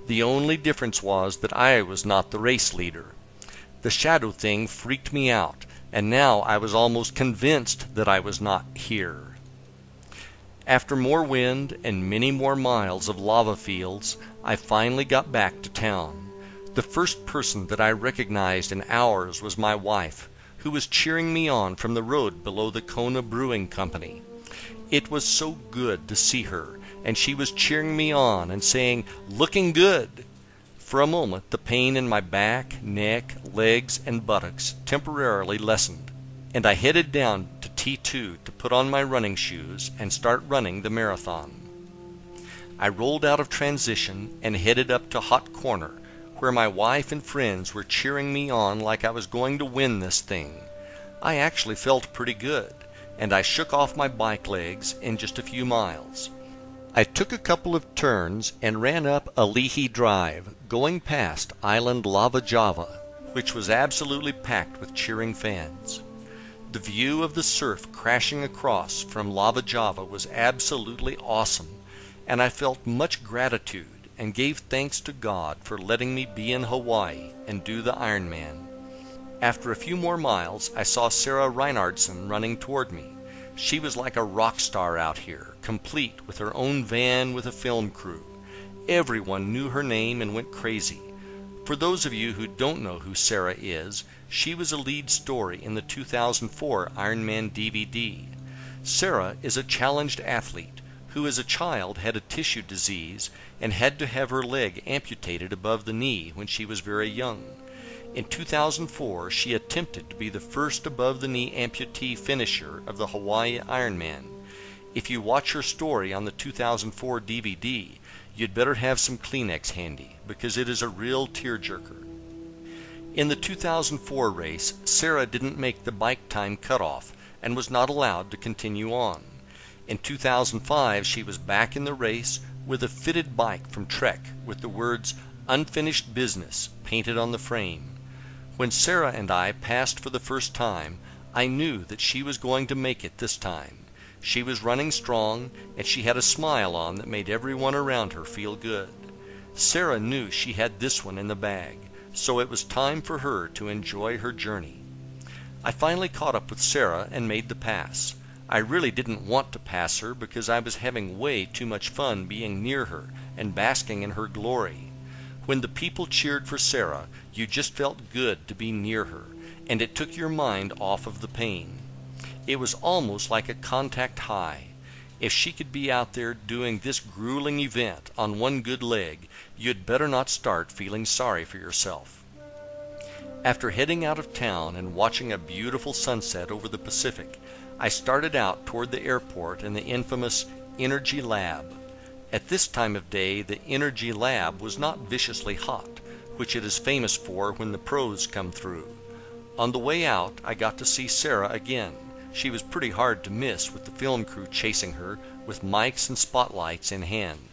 The only difference was that I was not the race leader. The shadow thing freaked me out, and now I was almost convinced that I was not here. After more wind and many more miles of lava fields, I finally got back to town. The first person that I recognized in hours was my wife, who was cheering me on from the road below the Kona Brewing Company. It was so good to see her, and she was cheering me on and saying, "Looking good." For a moment, the pain in my back, neck, legs, and buttocks temporarily lessened, and I headed down to T2 to put on my running shoes and start running the marathon. I rolled out of transition and headed up to Hot Corner, where my wife and friends were cheering me on like I was going to win this thing. I actually felt pretty good, and I shook off my bike legs in just a few miles. I took a couple of turns and ran up Alihi Drive, going past Island Lava Java, which was absolutely packed with cheering fans. The view of the surf crashing across from Lava Java was absolutely awesome, and I felt much gratitude and gave thanks to God for letting me be in Hawaii and do the Ironman. After a few more miles, I saw Sarah Reinhardson running toward me. She was like a rock star out here, complete with her own van with a film crew. Everyone knew her name and went crazy. For those of you who don't know who Sarah is, she was a lead story in the 2004 Ironman DVD. Sarah is a challenged athlete who as a child had a tissue disease and had to have her leg amputated above the knee when she was very young. In 2004, she attempted to be the first above-the-knee amputee finisher of the Hawaii Ironman. If you watch her story on the 2004 DVD, you'd better have some Kleenex handy, because it is a real tearjerker. In the 2004 race, Sarah didn't make the bike time cutoff and was not allowed to continue on. In 2005, she was back in the race with a fitted bike from Trek with the words "Unfinished Business" painted on the frame. When Sarah and I passed for the first time, I knew that she was going to make it this time. She was running strong, and she had a smile on that made everyone around her feel good. Sarah knew she had this one in the bag, so it was time for her to enjoy her journey. I finally caught up with Sarah and made the pass. I really didn't want to pass her because I was having way too much fun being near her and basking in her glory. When the people cheered for Sarah, you just felt good to be near her, and it took your mind off of the pain. It was almost like a contact high. If she could be out there doing this grueling event on one good leg, you'd better not start feeling sorry for yourself. After heading out of town and watching a beautiful sunset over the Pacific, I started out toward the airport and the infamous Energy Lab. At this time of day, the Energy Lab was not viciously hot, which it is famous for when the pros come through. On the way out, I got to see Sarah again. She was pretty hard to miss with the film crew chasing her with mics and spotlights in hand.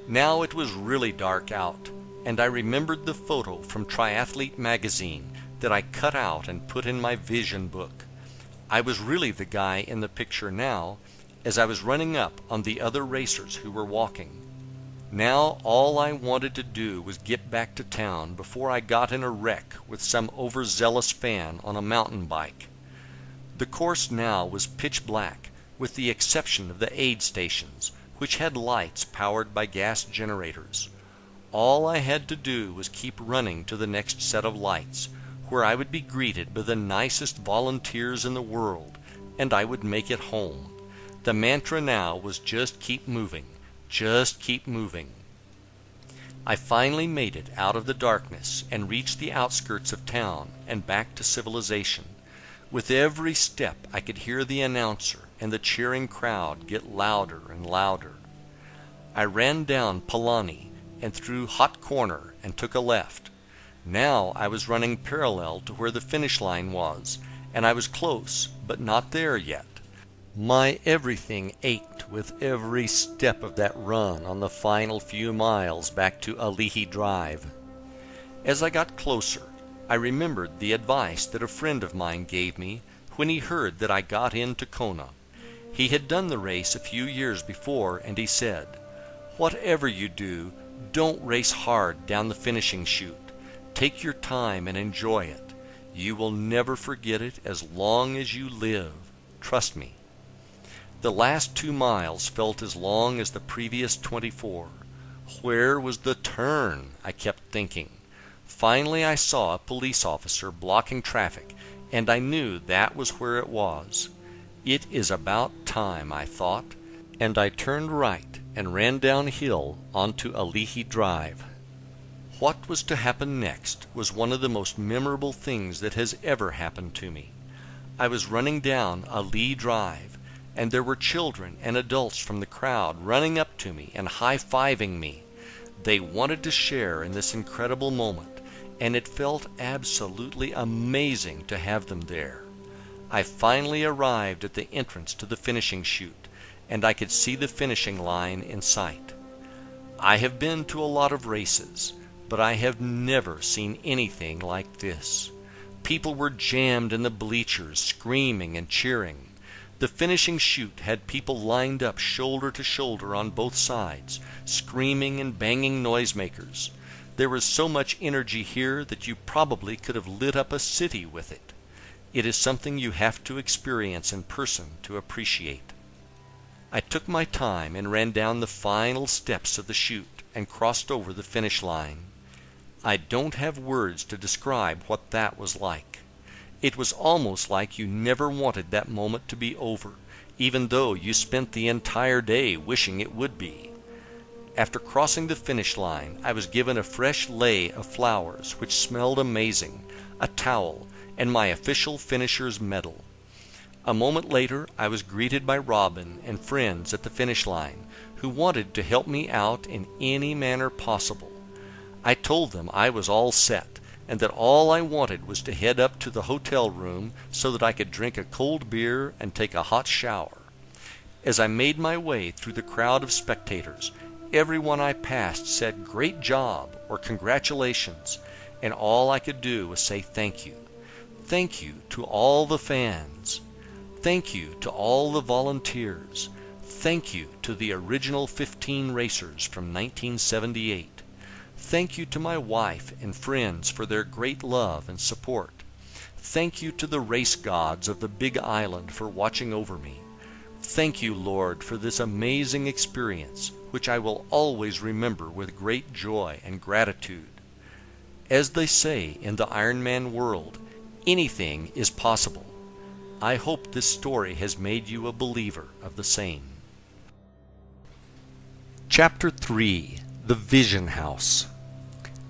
Now it was really dark out, and I remembered the photo from Triathlete magazine that I cut out and put in my vision book. I was really the guy in the picture now, as I was running up on the other racers who were walking. Now all I wanted to do was get back to town before I got in a wreck with some overzealous fan on a mountain bike. The course now was pitch black, with the exception of the aid stations, which had lights powered by gas generators. all I had to do was keep running to the next set of lights, where I would be greeted by the nicest volunteers in the world, and I would make it home. The mantra now was just keep moving, just keep moving. I finally made it out of the darkness and reached the outskirts of town and back to civilization. With every step I could hear the announcer and the cheering crowd get louder and louder. I ran down Polani and through Hot Corner and took a left. Now I was running parallel to where the finish line was, and I was close, but not there yet. My everything ached with every step of that run on the final few miles back to Alihi Drive. As I got closer, I remembered the advice that a friend of mine gave me when he heard that I got into Kona. He had done the race a few years before, and he said, "Whatever you do, don't race hard down the finishing chute. Take your time and enjoy it. You will never forget it as long as you live. Trust me." The last 2 miles felt as long as the previous 24. Where was the turn? I kept thinking. Finally I saw a police officer blocking traffic, and I knew that was where it was. It is about time, I thought, and I turned right and ran downhill onto Alihi Drive. What was to happen next was one of the most memorable things that has ever happened to me. I was running down Alihi Drive, and there were children and adults from the crowd running up to me and high-fiving me. They wanted to share in this incredible moment, and it felt absolutely amazing to have them there. I finally arrived at the entrance to the finishing chute, and I could see the finishing line in sight. I have been to a lot of races, but I have never seen anything like this. People were jammed in the bleachers, screaming and cheering. The finishing chute had people lined up shoulder to shoulder on both sides, screaming and banging noisemakers. There was so much energy here that you probably could have lit up a city with it. It is something you have to experience in person to appreciate. I took my time and ran down the final steps of the chute and crossed over the finish line. I don't have words to describe what that was like. It was almost like you never wanted that moment to be over, even though you spent the entire day wishing it would be. After crossing the finish line, I was given a fresh lei of flowers which smelled amazing, a towel, and my official finisher's medal. A moment later, I was greeted by Robin and friends at the finish line who wanted to help me out in any manner possible. I told them I was all set, and that all I wanted was to head up to the hotel room so that I could drink a cold beer and take a hot shower. As I made my way through the crowd of spectators, everyone I passed said "Great job" or "Congratulations," and all I could do was say thank you. Thank you to all the fans. Thank you to all the volunteers. Thank you to the original 15 racers from 1978. Thank you to my wife and friends for their great love and support. Thank you to the race gods of the Big Island for watching over me. Thank you, Lord, for this amazing experience, which I will always remember with great joy and gratitude. As they say in the Ironman world, anything is possible. I hope this story has made you a believer of the same. Chapter 3: The Vision House.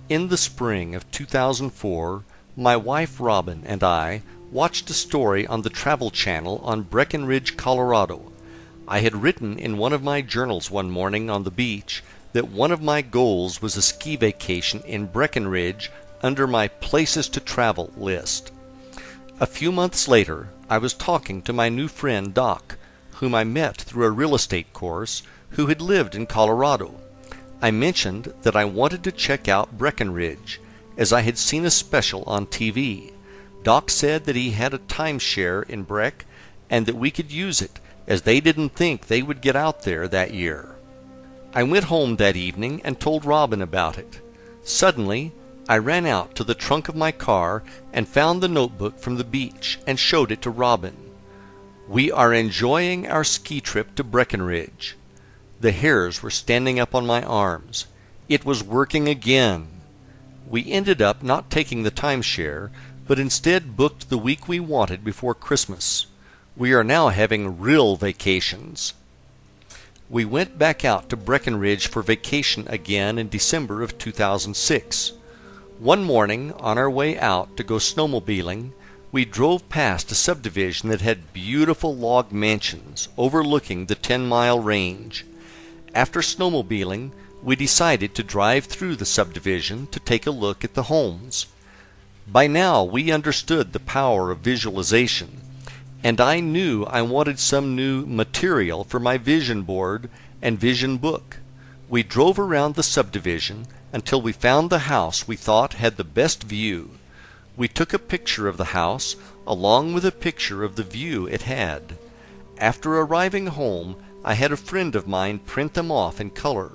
In the spring of 2004, my wife Robin and I watched a story on the Travel Channel on Breckenridge, Colorado. I had written in one of my journals one morning on the beach that one of my goals was a ski vacation in Breckenridge under my places to travel list. A few months later, I was talking to my new friend Doc, whom I met through a real estate course, who had lived in Colorado. I mentioned that I wanted to check out Breckenridge, as I had seen a special on TV. Doc said that he had a timeshare in Breck and that we could use it, as they didn't think they would get out there that year. I went home that evening and told Robin about it. Suddenly, I ran out to the trunk of my car and found the notebook from the beach and showed it to Robin. "We are enjoying our ski trip to Breckenridge." The hairs were standing up on my arms. It was working again. We ended up not taking the timeshare, but instead booked the week we wanted before Christmas. We are now having real vacations. We went back out to Breckenridge for vacation again in December of 2006. One morning, on our way out to go snowmobiling, we drove past a subdivision that had beautiful log mansions overlooking the 10-mile range. After snowmobiling, we decided to drive through the subdivision to take a look at the homes. By now, we understood the power of visualization, and I knew I wanted some new material for my vision board and vision book. We drove around the subdivision until we found the house we thought had the best view. We took a picture of the house along with a picture of the view it had. After arriving home, I had a friend of mine print them off in color,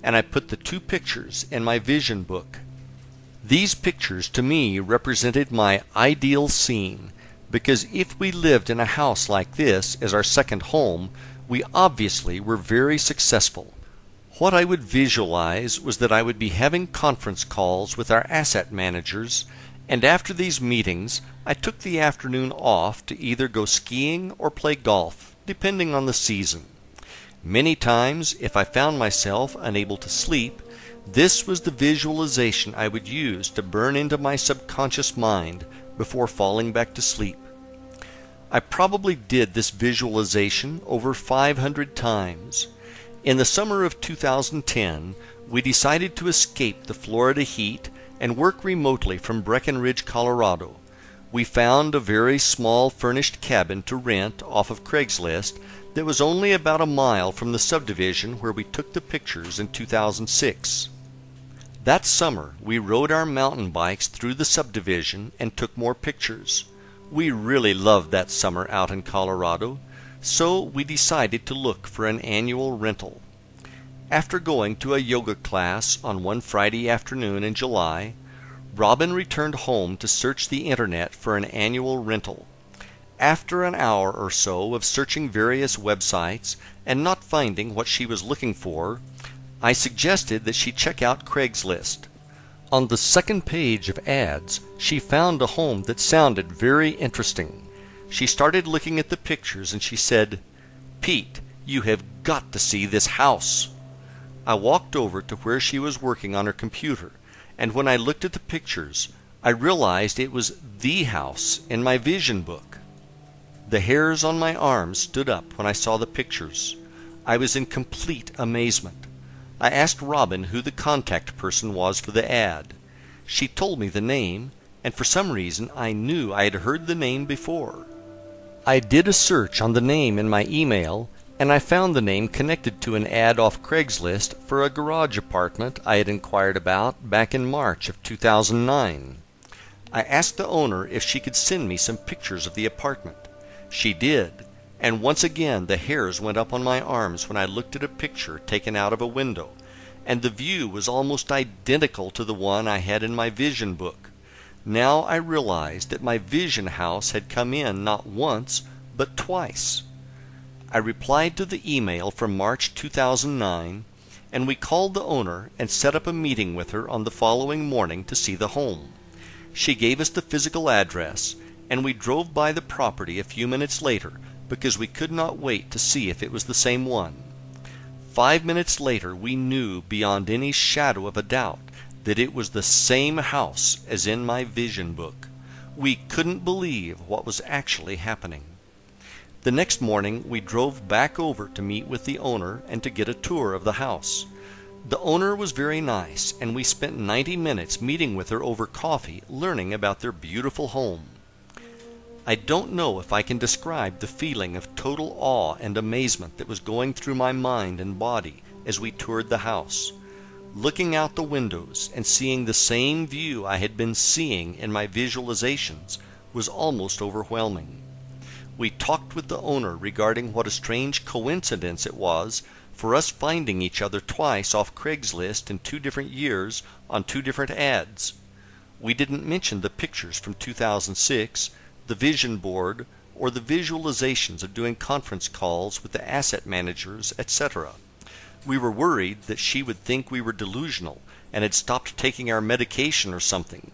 and I put the two pictures in my vision book. These pictures to me represented my ideal scene, because if we lived in a house like this as our second home, we obviously were very successful. What I would visualize was that I would be having conference calls with our asset managers, and after these meetings I took the afternoon off to either go skiing or play golf, depending on the season. Many times, if I found myself unable to sleep, this was the visualization I would use to burn into my subconscious mind before falling back to sleep. I probably did this visualization over 500 times. In the summer of 2010, we decided to escape the Florida heat and work remotely from Breckenridge, Colorado. We found a very small furnished cabin to rent off of Craigslist that was only about a mile from the subdivision where we took the pictures in 2006. That summer, we rode our mountain bikes through the subdivision and took more pictures. We really loved that summer out in Colorado, so we decided to look for an annual rental. After going to a yoga class on one Friday afternoon in July, Robin returned home to search the internet for an annual rental. After an hour or so of searching various websites and not finding what she was looking for, I suggested that she check out Craigslist. On the second page of ads, she found a home that sounded very interesting. She started looking at the pictures and she said, "Pete, you have got to see this house." I walked over to where she was working on her computer, and when I looked at the pictures, I realized it was the house in my vision book. The hairs on my arms stood up when I saw the pictures. I was in complete amazement. I asked Robin who the contact person was for the ad. She told me the name, and for some reason I knew I had heard the name before. I did a search on the name in my email, and I found the name connected to an ad off Craigslist for a garage apartment I had inquired about back in March of 2009. I asked the owner if she could send me some pictures of the apartment. She did, and once again the hairs went up on my arms when I looked at a picture taken out of a window, and the view was almost identical to the one I had in my vision book. Now I realized that my vision house had come in not once, but twice. I replied to the email from March 2009, and we called the owner and set up a meeting with her on the following morning to see the home. She gave us the physical address, and we drove by the property a few minutes later because we could not wait to see if it was the same one. 5 minutes later we knew beyond any shadow of a doubt that it was the same house as in my vision book. We couldn't believe what was actually happening. The next morning we drove back over to meet with the owner and to get a tour of the house. The owner was very nice, and we spent 90 minutes meeting with her over coffee, learning about their beautiful home. I don't know if I can describe the feeling of total awe and amazement that was going through my mind and body as we toured the house. Looking out the windows and seeing the same view I had been seeing in my visualizations was almost overwhelming. We talked with the owner regarding what a strange coincidence it was for us finding each other twice off Craigslist in 2 different years on 2 different ads. We didn't mention the pictures from 2006, the vision board, or the visualizations of doing conference calls with the asset managers, etc. We were worried that she would think we were delusional and had stopped taking our medication or something.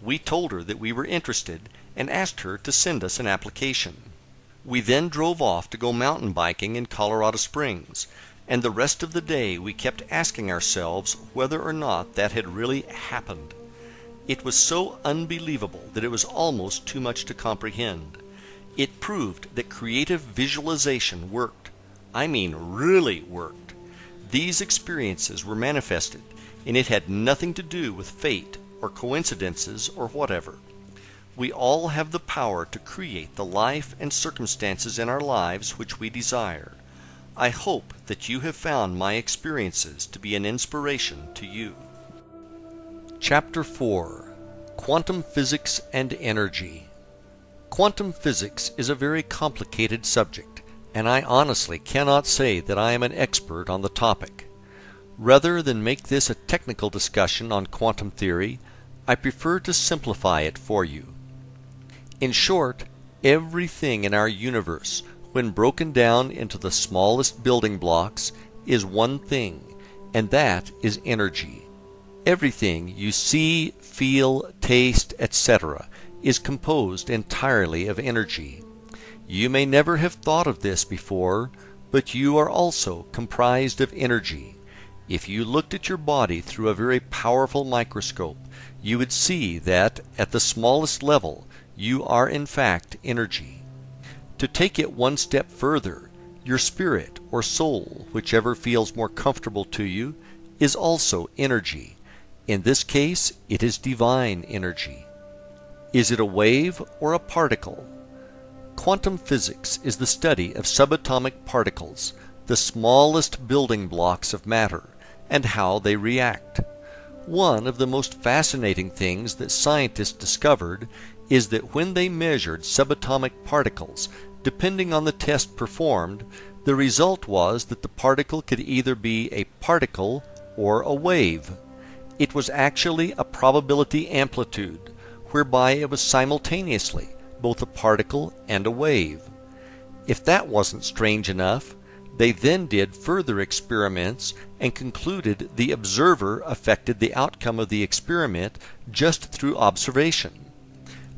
We told her that we were interested and asked her to send us an application. We then drove off to go mountain biking in Colorado Springs, and the rest of the day we kept asking ourselves whether or not that had really happened. It was so unbelievable that it was almost too much to comprehend. It proved that creative visualization worked. I mean, really worked. These experiences were manifested, and it had nothing to do with fate or coincidences or whatever. We all have the power to create the life and circumstances in our lives which we desire. I hope that you have found my experiences to be an inspiration to you. Chapter 4. Quantum Physics and Energy. Quantum physics is a very complicated subject, and I honestly cannot say that I am an expert on the topic. Rather than make this a technical discussion on quantum theory, I prefer to simplify it for you. In short, everything in our universe, when broken down into the smallest building blocks, is one thing, and that is energy. Everything you see, feel, taste, etc. is composed entirely of energy. You may never have thought of this before, but you are also comprised of energy. If you looked at your body through a very powerful microscope, you would see that, at the smallest level, you are in fact energy. To take it one step further, your spirit or soul, whichever feels more comfortable to you, is also energy. In this case, it is divine energy. Is it a wave or a particle? Quantum physics is the study of subatomic particles, the smallest building blocks of matter, and how they react. One of the most fascinating things that scientists discovered is that when they measured subatomic particles, depending on the test performed, the result was that the particle could either be a particle or a wave. It was actually a probability amplitude, whereby it was simultaneously both a particle and a wave. If that wasn't strange enough, they then did further experiments and concluded the observer affected the outcome of the experiment just through observation.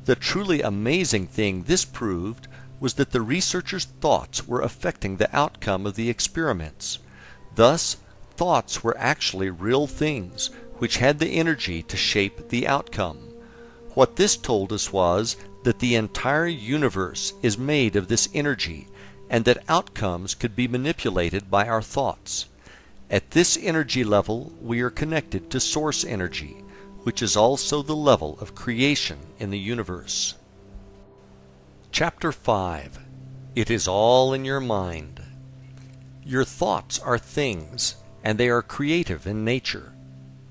The truly amazing thing this proved was that the researchers' thoughts were affecting the outcome of the experiments. Thus, thoughts were actually real things, which had the energy to shape the outcome. What this told us was that the entire universe is made of this energy, and that outcomes could be manipulated by our thoughts. At this energy level, we are connected to source energy, which is also the level of creation in the universe. Chapter 5. It is all in your mind. Your thoughts are things, and they are creative in nature.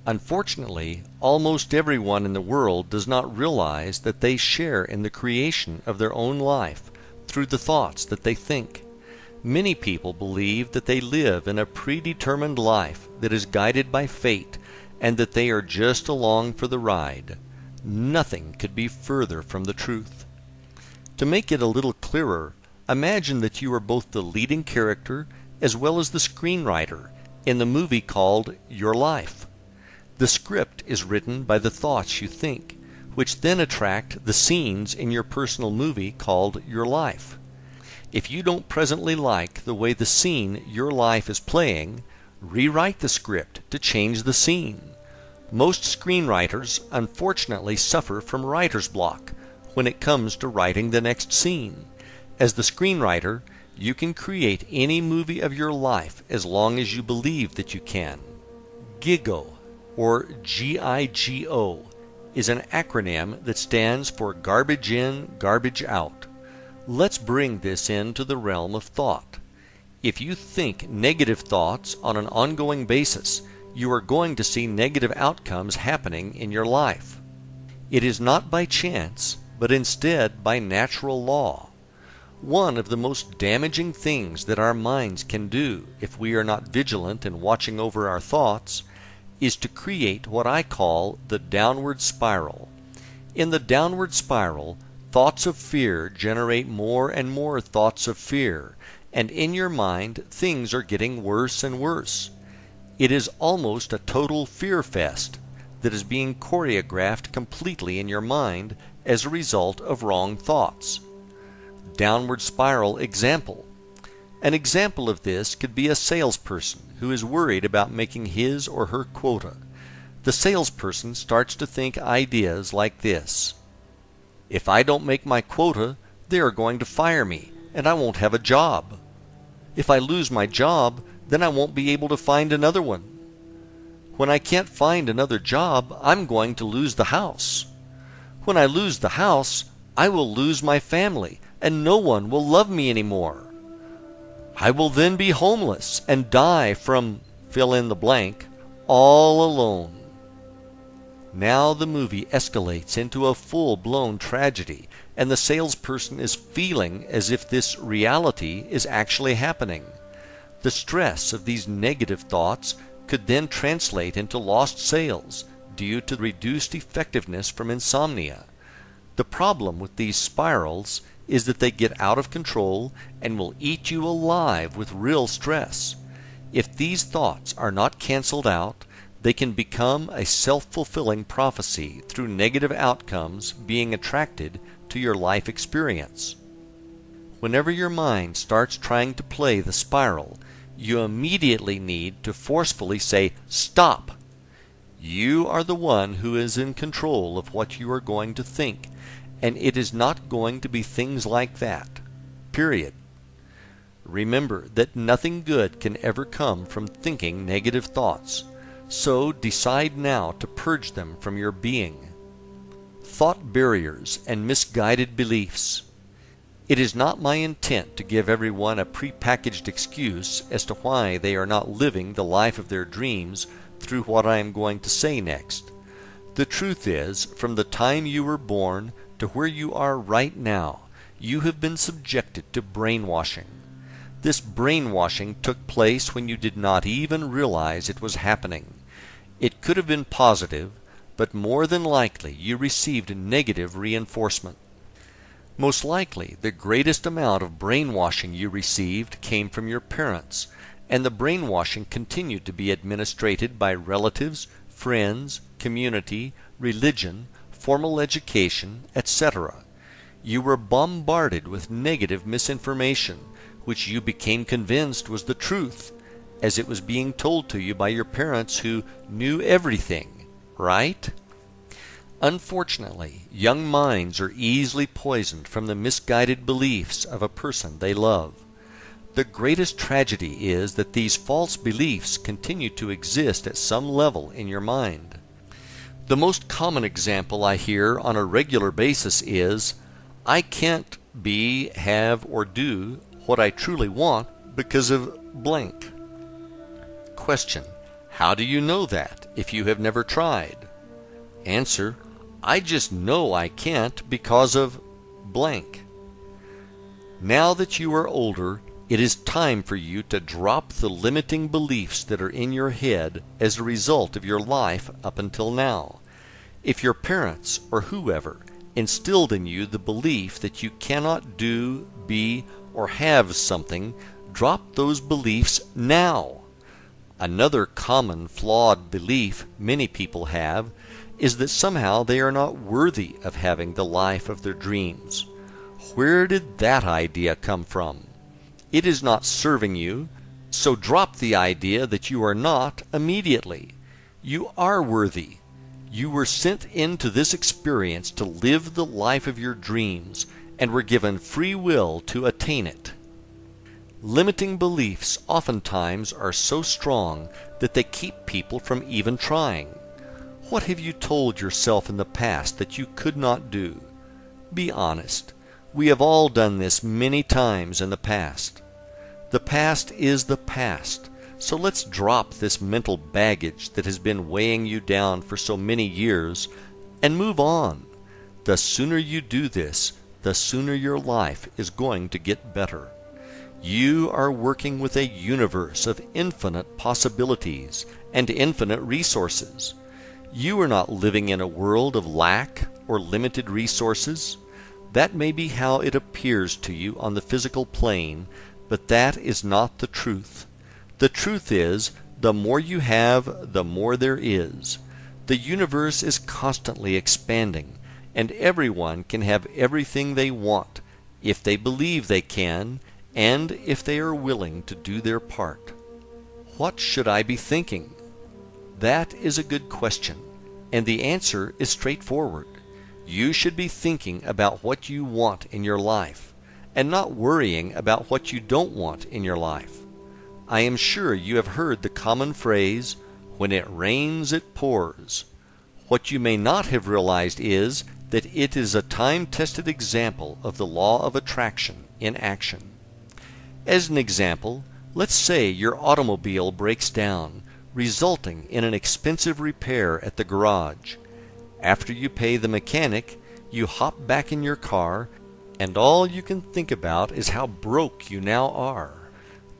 Unfortunately, almost everyone in the world does not realize that they share in the creation of their own life through the thoughts that they think. Many people believe that they live in a predetermined life that is guided by fate, and that they are just along for the ride. Nothing could be further from the truth. To make it a little clearer, imagine that you are both the leading character as well as the screenwriter in the movie called Your Life. The script is written by the thoughts you think, which then attract the scenes in your personal movie called Your Life. If you don't presently like the way the scene Your Life is playing, rewrite the script to change the scene. Most screenwriters unfortunately suffer from writer's block when it comes to writing the next scene. As the screenwriter, you can create any movie of your life as long as you believe that you can. GIGO, or G-I-G-O, is an acronym that stands for Garbage In, Garbage Out. Let's bring this into the realm of thought. If you think negative thoughts on an ongoing basis, you are going to see negative outcomes happening in your life. It is not by chance, but instead by natural law. One of the most damaging things that our minds can do if we are not vigilant in watching over our thoughts is to create what I call the downward spiral. In the downward spiral, thoughts of fear generate more and more thoughts of fear, and in your mind things are getting worse and worse. It is almost a total fear fest that is being choreographed completely in your mind as a result of wrong thoughts. Downward spiral example. An example of this could be a salesperson who is worried about making his or her quota. The salesperson starts to think ideas like this: if I don't make my quota, they are going to fire me, and I won't have a job. If I lose my job, then I won't be able to find another one. When I can't find another job, I'm going to lose the house. When I lose the house, I will lose my family, and no one will love me anymore. I will then be homeless and die from fill in the blank, all alone. Now the movie escalates into a full-blown tragedy, and the salesperson is feeling as if this reality is actually happening. The stress of these negative thoughts could then translate into lost sales due to reduced effectiveness from insomnia. The problem with these spirals is that they get out of control and will eat you alive with real stress. If these thoughts are not canceled out, they can become a self-fulfilling prophecy through negative outcomes being attracted to your life experience. Whenever your mind starts trying to play the spiral, you immediately need to forcefully say, "Stop!" You are the one who is in control of what you are going to think, and it is not going to be things like that. Period. Remember that nothing good can ever come from thinking negative thoughts, so decide now to purge them from your being. Thought barriers and misguided beliefs. It is not my intent to give everyone a prepackaged excuse as to why they are not living the life of their dreams through what I am going to say next. The truth is, from the time you were born to where you are right now, you have been subjected to brainwashing. This brainwashing took place when you did not even realize it was happening. It could have been positive, but more than likely you received negative reinforcement. Most likely, the greatest amount of brainwashing you received came from your parents, and the brainwashing continued to be administered by relatives, friends, community, religion, formal education, etc. You were bombarded with negative misinformation, which you became convinced was the truth, as it was being told to you by your parents who knew everything, right? Unfortunately, young minds are easily poisoned from the misguided beliefs of a person they love. The greatest tragedy is that these false beliefs continue to exist at some level in your mind. The most common example I hear on a regular basis is, "I can't be, have, or do what I truly want because of blank." Question: how do you know that if you have never tried? Answer: I just know I can't because of blank. Now that you are older, it is time for you to drop the limiting beliefs that are in your head as a result of your life up until now. If your parents or whoever instilled in you the belief that you cannot do, be, or have something, drop those beliefs now. Another common flawed belief many people have is that somehow they are not worthy of having the life of their dreams. Where did that idea come from? It is not serving you, so drop the idea that you are not immediately. You are worthy. You were sent into this experience to live the life of your dreams and were given free will to attain it. Limiting beliefs oftentimes are so strong that they keep people from even trying. What have you told yourself in the past that you could not do? Be honest. We have all done this many times in the past. The past is the past, so let's drop this mental baggage that has been weighing you down for so many years and move on. The sooner you do this, the sooner your life is going to get better. You are working with a universe of infinite possibilities and infinite resources. You are not living in a world of lack or limited resources. That may be how it appears to you on the physical plane, but that is not the truth. The truth is The more you have, the more there is. The universe is constantly expanding, and everyone can have everything they want, if they believe they can, and if they are willing to do their part. What should I be thinking? That is a good question, and the answer is straightforward. You should be thinking about what you want in your life, and not worrying about what you don't want in your life. I am sure you have heard the common phrase, "When it rains, it pours." What you may not have realized is that it is a time-tested example of the law of attraction in action. As an example, let's say your automobile breaks down, resulting in an expensive repair at the garage. After you pay the mechanic, you hop back in your car, and all you can think about is how broke you now are.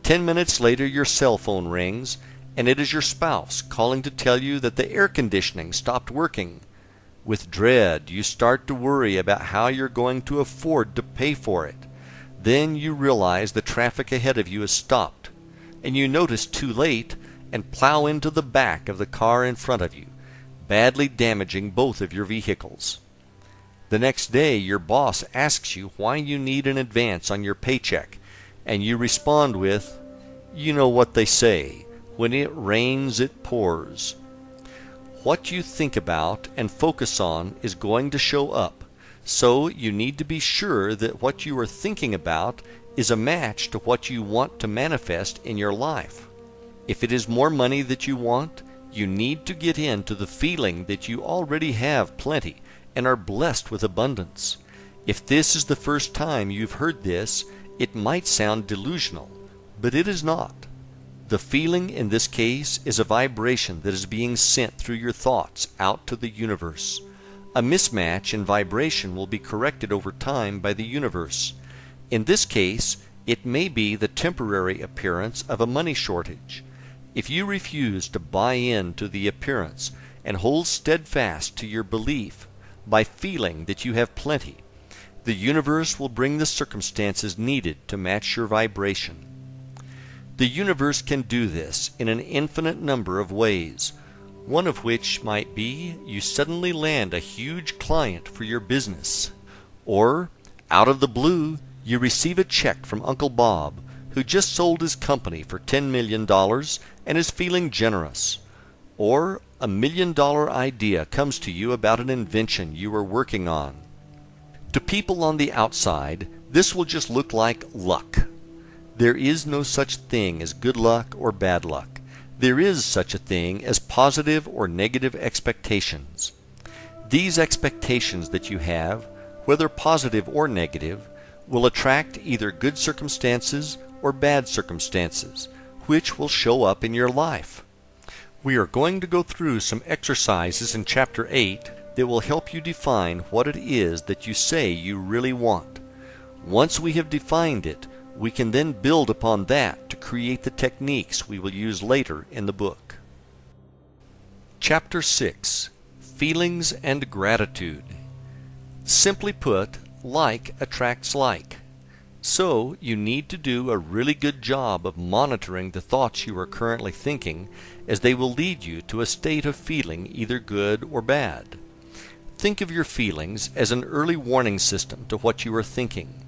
10 minutes later your cell phone rings, and it is your spouse calling to tell you that the air conditioning stopped working. With dread, you start to worry about how you're going to afford to pay for it. Then you realize the traffic ahead of you is stopped, and you notice too late and plow into the back of the car in front of you, badly damaging both of your vehicles. The next day, your boss asks you why you need an advance on your paycheck, and you respond with, "You know what they say, when it rains, it pours." What you think about and focus on is going to show up, so you need to be sure that what you are thinking about is a match to what you want to manifest in your life. If it is more money that you want, you need to get into the feeling that you already have plenty and are blessed with abundance. If this is the first time you've heard this, it might sound delusional, but it is not. The feeling in this case is a vibration that is being sent through your thoughts out to the universe. A mismatch in vibration will be corrected over time by the universe. In this case, it may be the temporary appearance of a money shortage. If you refuse to buy into the appearance and hold steadfast to your belief by feeling that you have plenty, the universe will bring the circumstances needed to match your vibration. The universe can do this in an infinite number of ways, one of which might be you suddenly land a huge client for your business, or, out of the blue, you receive a check from Uncle Bob, who just sold his company for $10 million and is feeling generous, or a $1 million idea comes to you about an invention you are working on. To people on the outside, this will just look like luck. There is no such thing as good luck or bad luck. There is such a thing as positive or negative expectations. These expectations that you have, whether positive or negative, will attract either good circumstances or bad circumstances, which will show up in your life. We are going to go through some exercises in Chapter 8 that will help you define what it is that you say you really want. Once we have defined it, we can then build upon that to create the techniques we will use later in the book. Chapter 6. Feelings and Gratitude. Simply put, like attracts like. So, you need to do a really good job of monitoring the thoughts you are currently thinking, as they will lead you to a state of feeling either good or bad. Think of your feelings as an early warning system to what you are thinking.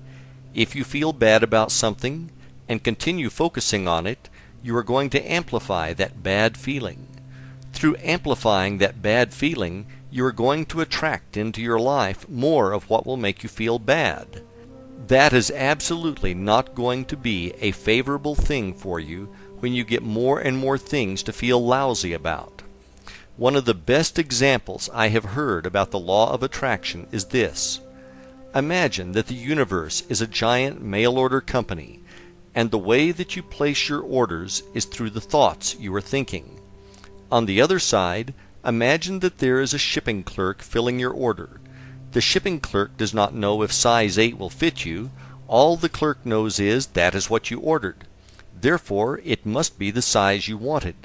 If you feel bad about something and continue focusing on it, you are going to amplify that bad feeling. Through amplifying that bad feeling, you are going to attract into your life more of what will make you feel bad. That is absolutely not going to be a favorable thing for you when you get more and more things to feel lousy about. One of the best examples I have heard about the law of attraction is this. Imagine that the universe is a giant mail-order company, and the way that you place your orders is through the thoughts you are thinking. On the other side, imagine that there is a shipping clerk filling your order. The shipping clerk does not know if size 8 will fit you. All the clerk knows is that is what you ordered. Therefore, it must be the size you wanted.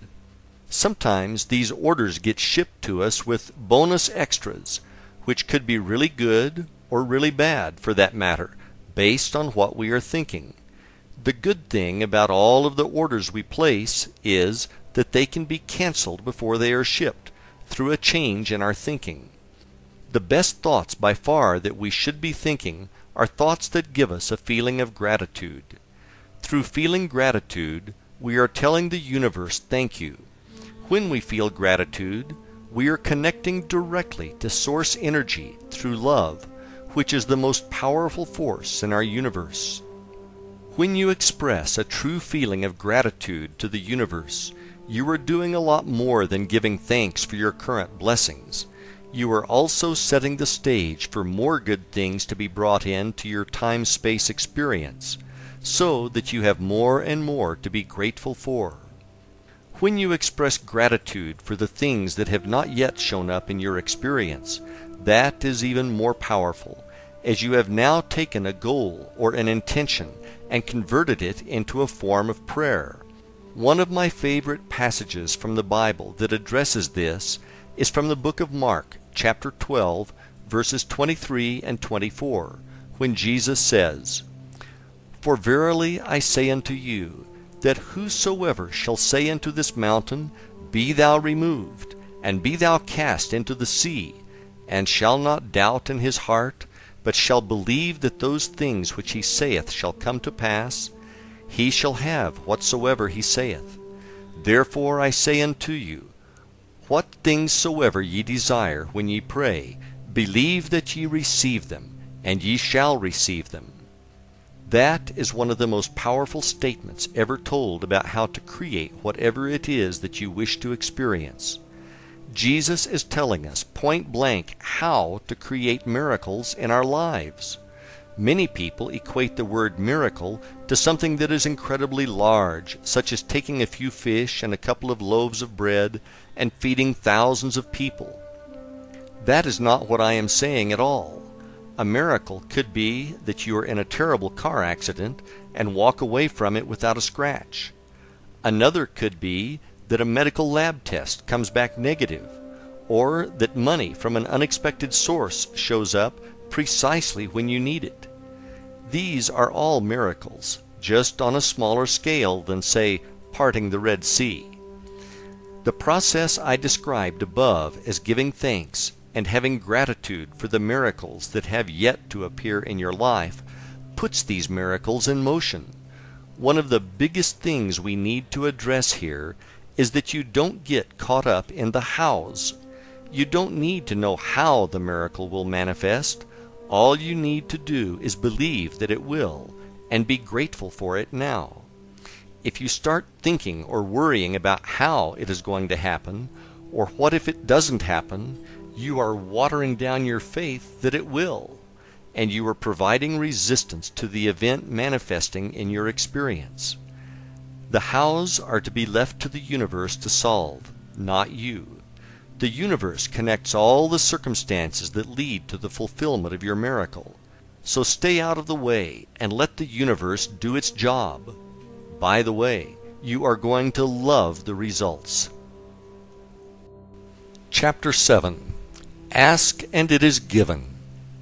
Sometimes these orders get shipped to us with bonus extras, which could be really good or really bad for that matter, based on what we are thinking. The good thing about all of the orders we place is that they can be canceled before they are shipped through a change in our thinking. The best thoughts by far that we should be thinking are thoughts that give us a feeling of gratitude. Through feeling gratitude, we are telling the universe thank you. When we feel gratitude, we are connecting directly to source energy through love, which is the most powerful force in our universe. When you express a true feeling of gratitude to the universe, you are doing a lot more than giving thanks for your current blessings. You are also setting the stage for more good things to be brought into your time-space experience, so that you have more and more to be grateful for. When you express gratitude for the things that have not yet shown up in your experience, that is even more powerful, as you have now taken a goal or an intention and converted it into a form of prayer. One of my favorite passages from the Bible that addresses this is from the book of Mark, chapter 12, verses 23 and 24, when Jesus says, "For verily I say unto you, that whosoever shall say unto this mountain, Be thou removed, and be thou cast into the sea, and shall not doubt in his heart, but shall believe that those things which he saith shall come to pass, he shall have whatsoever he saith. Therefore I say unto you, what things soever ye desire when ye pray, believe that ye receive them, and ye shall receive them." That is one of the most powerful statements ever told about how to create whatever it is that you wish to experience. Jesus is telling us point blank how to create miracles in our lives. Many people equate the word miracle to something that is incredibly large, such as taking a few fish and a couple of loaves of bread and feeding thousands of people. That is not what I am saying at all. A miracle could be that you are in a terrible car accident and walk away from it without a scratch. Another could be that a medical lab test comes back negative, or that money from an unexpected source shows up precisely when you need it. These are all miracles, just on a smaller scale than, say, parting the Red Sea. The process I described above as giving thanks and having gratitude for the miracles that have yet to appear in your life puts these miracles in motion. One of the biggest things we need to address here is that you don't get caught up in the hows. You don't need to know how the miracle will manifest. All you need to do is believe that it will, and be grateful for it now. If you start thinking or worrying about how it is going to happen, or what if it doesn't happen, you are watering down your faith that it will, and you are providing resistance to the event manifesting in your experience. The hows are to be left to the universe to solve, not you. The universe connects all the circumstances that lead to the fulfillment of your miracle. So stay out of the way and let the universe do its job. By the way, you are going to love the results. Chapter 7. Ask and it is given,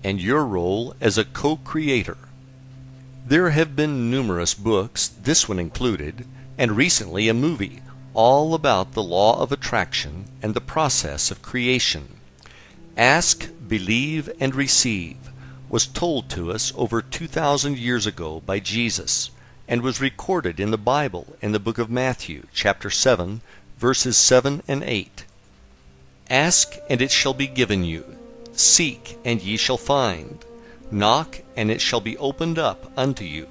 and your role as a co-creator. There have been numerous books, this one included, and recently a movie, all about the law of attraction and the process of creation. Ask, believe, and receive was told to us over 2,000 years ago by Jesus, and was recorded in the Bible in the book of Matthew, chapter 7, verses 7 and 8. Ask, and it shall be given you. Seek, and ye shall find. Knock, and it shall be opened up unto you.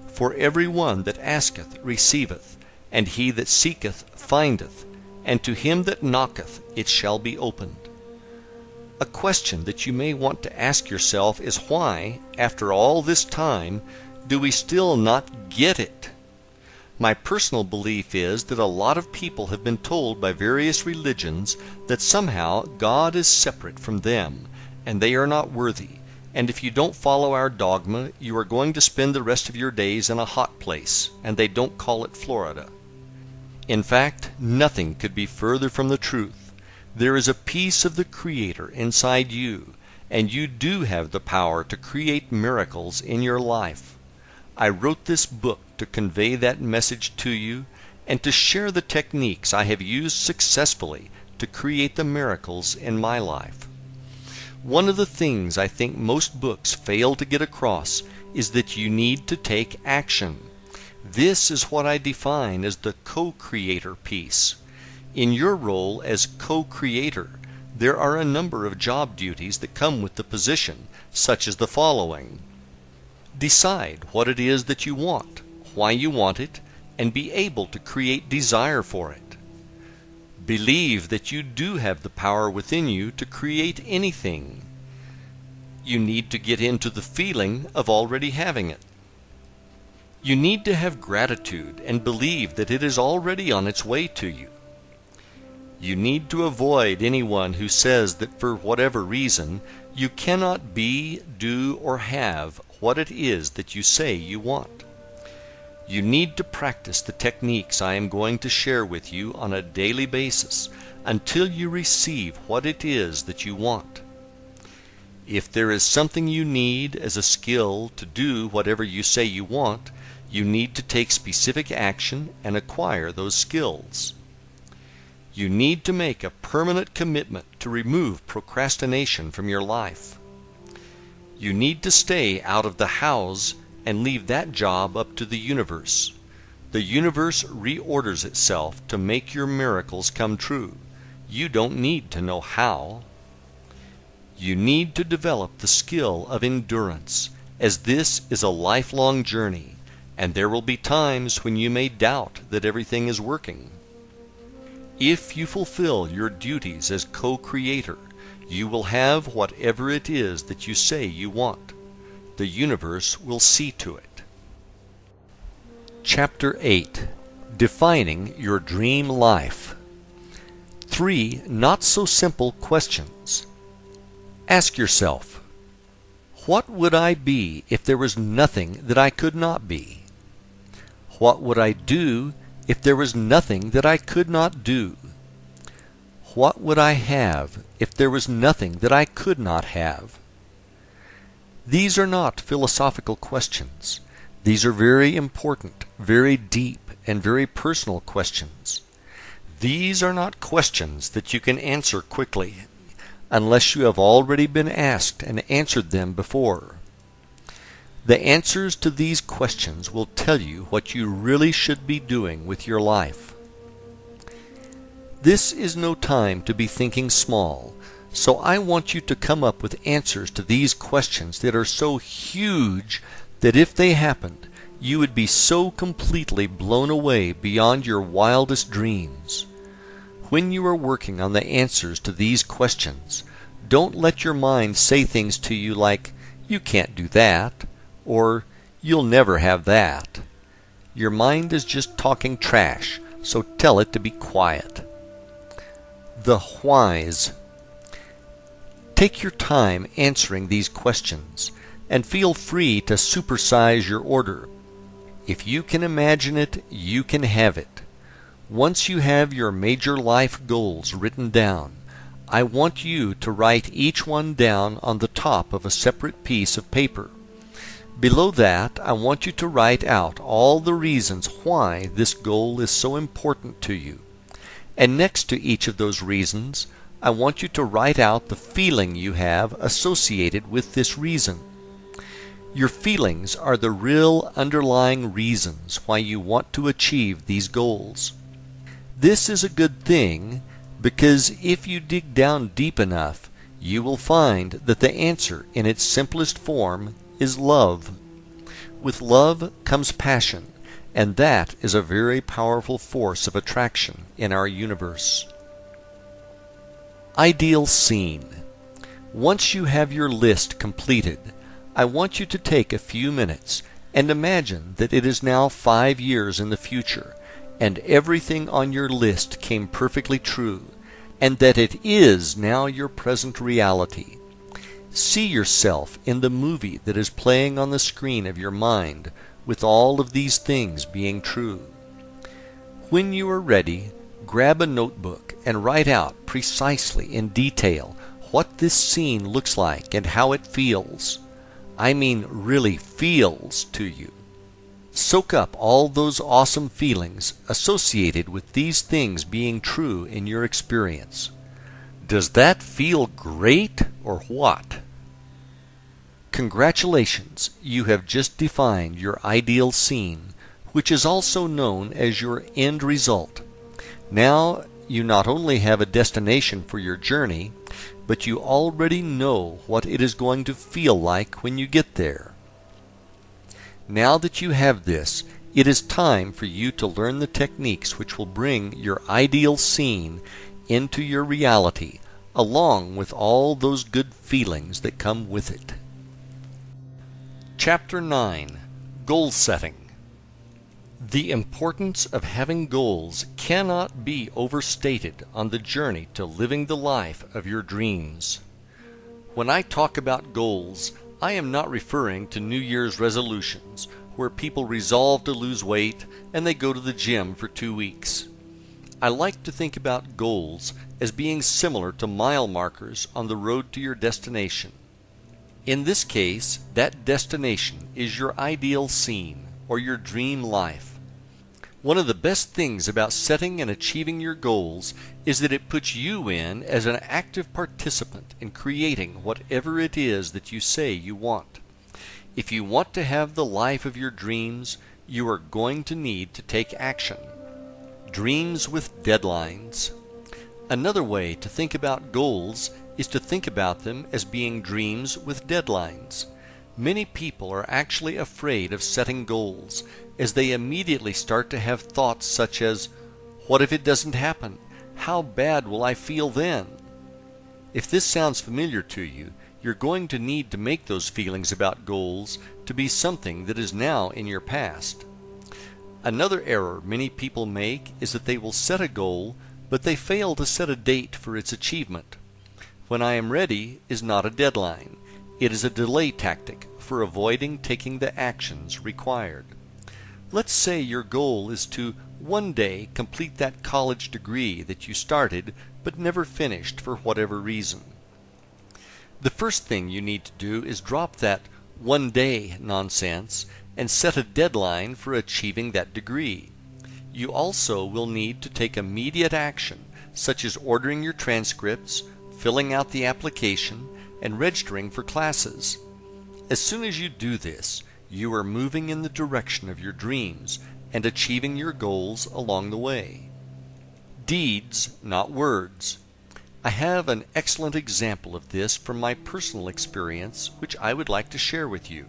For every one that asketh receiveth, and he that seeketh findeth, and to him that knocketh it shall be opened. A question that you may want to ask yourself is why, after all this time, do we still not get it? My personal belief is that a lot of people have been told by various religions that somehow God is separate from them, and they are not worthy, and if you don't follow our dogma, you are going to spend the rest of your days in a hot place, and they don't call it Florida. In fact, nothing could be further from the truth. There is a piece of the Creator inside you, and you do have the power to create miracles in your life. I wrote this book to convey that message to you, and to share the techniques I have used successfully to create the miracles in my life. One of the things I think most books fail to get across is that you need to take action. This is what I define as the co-creator piece. In your role as co-creator, there are a number of job duties that come with the position, such as the following. Decide what it is that you want, why you want it, and be able to create desire for it. Believe that you do have the power within you to create anything. You need to get into the feeling of already having it. You need to have gratitude and believe that it is already on its way to you. You need to avoid anyone who says that for whatever reason you cannot be, do, or have what it is that you say you want. You need to practice the techniques I am going to share with you on a daily basis until you receive what it is that you want. If there is something you need as a skill to do whatever you say you want, you need to take specific action and acquire those skills. You need to make a permanent commitment to remove procrastination from your life. You need to stay out of the hows and leave that job up to the universe. The universe reorders itself to make your miracles come true. You don't need to know how. You need to develop the skill of endurance, as this is a lifelong journey, and there will be times when you may doubt that everything is working. If you fulfill your duties as co-creator, you will have whatever it is that you say you want. The universe will see to it. Chapter 8. Defining Your Dream Life. 3 not-so-simple questions. Ask yourself, what would I be if there was nothing that I could not be? What would I do if there was nothing that I could not do? What would I have if there was nothing that I could not have? These are not philosophical questions. These are very important, very deep, and very personal questions. These are not questions that you can answer quickly, unless you have already been asked and answered them before. The answers to these questions will tell you what you really should be doing with your life. This is no time to be thinking small, so I want you to come up with answers to these questions that are so huge that if they happened, you would be so completely blown away beyond your wildest dreams. When you are working on the answers to these questions, don't let your mind say things to you like, "You can't do that," or "You'll never have that." Your mind is just talking trash, so tell it to be quiet. The whys. Take your time answering these questions, and feel free to supersize your order. If you can imagine it, you can have it. Once you have your major life goals written down, I want you to write each one down on the top of a separate piece of paper. Below that, I want you to write out all the reasons why this goal is so important to you. And next to each of those reasons, I want you to write out the feeling you have associated with this reason. Your feelings are the real underlying reasons why you want to achieve these goals. This is a good thing because if you dig down deep enough, you will find that the answer in its simplest form is love. With love comes passion, and that is a very powerful force of attraction in our universe. Ideal scene. Once you have your list completed, I want you to take a few minutes and imagine that it is now 5 years in the future, and everything on your list came perfectly true, and that it is now your present reality. See yourself in the movie that is playing on the screen of your mind, with all of these things being true. When you are ready, grab a notebook and write out precisely in detail what this scene looks like and how it feels. I mean really feels to you. Soak up all those awesome feelings associated with these things being true in your experience. Does that feel great or what? Congratulations, you have just defined your ideal scene, which is also known as your end result. Now you not only have a destination for your journey, but you already know what it is going to feel like when you get there. Now that you have this, it is time for you to learn the techniques which will bring your ideal scene into your reality, along with all those good feelings that come with it. Chapter 9. Goal Setting. The importance of having goals cannot be overstated on the journey to living the life of your dreams. When I talk about goals, I am not referring to New Year's resolutions, where people resolve to lose weight and they go to the gym for 2 weeks. I like to think about goals as being similar to mile markers on the road to your destination. In this case, that destination is your ideal scene or your dream life. One of the best things about setting and achieving your goals is that it puts you in as an active participant in creating whatever it is that you say you want. If you want to have the life of your dreams, you are going to need to take action. Dreams with deadlines. Another way to think about goals is to think about them as being dreams with deadlines. Many people are actually afraid of setting goals, as they immediately start to have thoughts such as, what if it doesn't happen? How bad will I feel then? If this sounds familiar to you, you're going to need to make those feelings about goals to be something that is now in your past. Another error many people make is that they will set a goal, but they fail to set a date for its achievement. When I am ready is not a deadline. It is a delay tactic for avoiding taking the actions required. Let's say your goal is to one day complete that college degree that you started but never finished for whatever reason. The first thing you need to do is drop that one day nonsense and set a deadline for achieving that degree. You also will need to take immediate action, such as ordering your transcripts, filling out the application, and registering for classes. As soon as you do this, you are moving in the direction of your dreams and achieving your goals along the way. Deeds, not words. I have an excellent example of this from my personal experience, which I would like to share with you.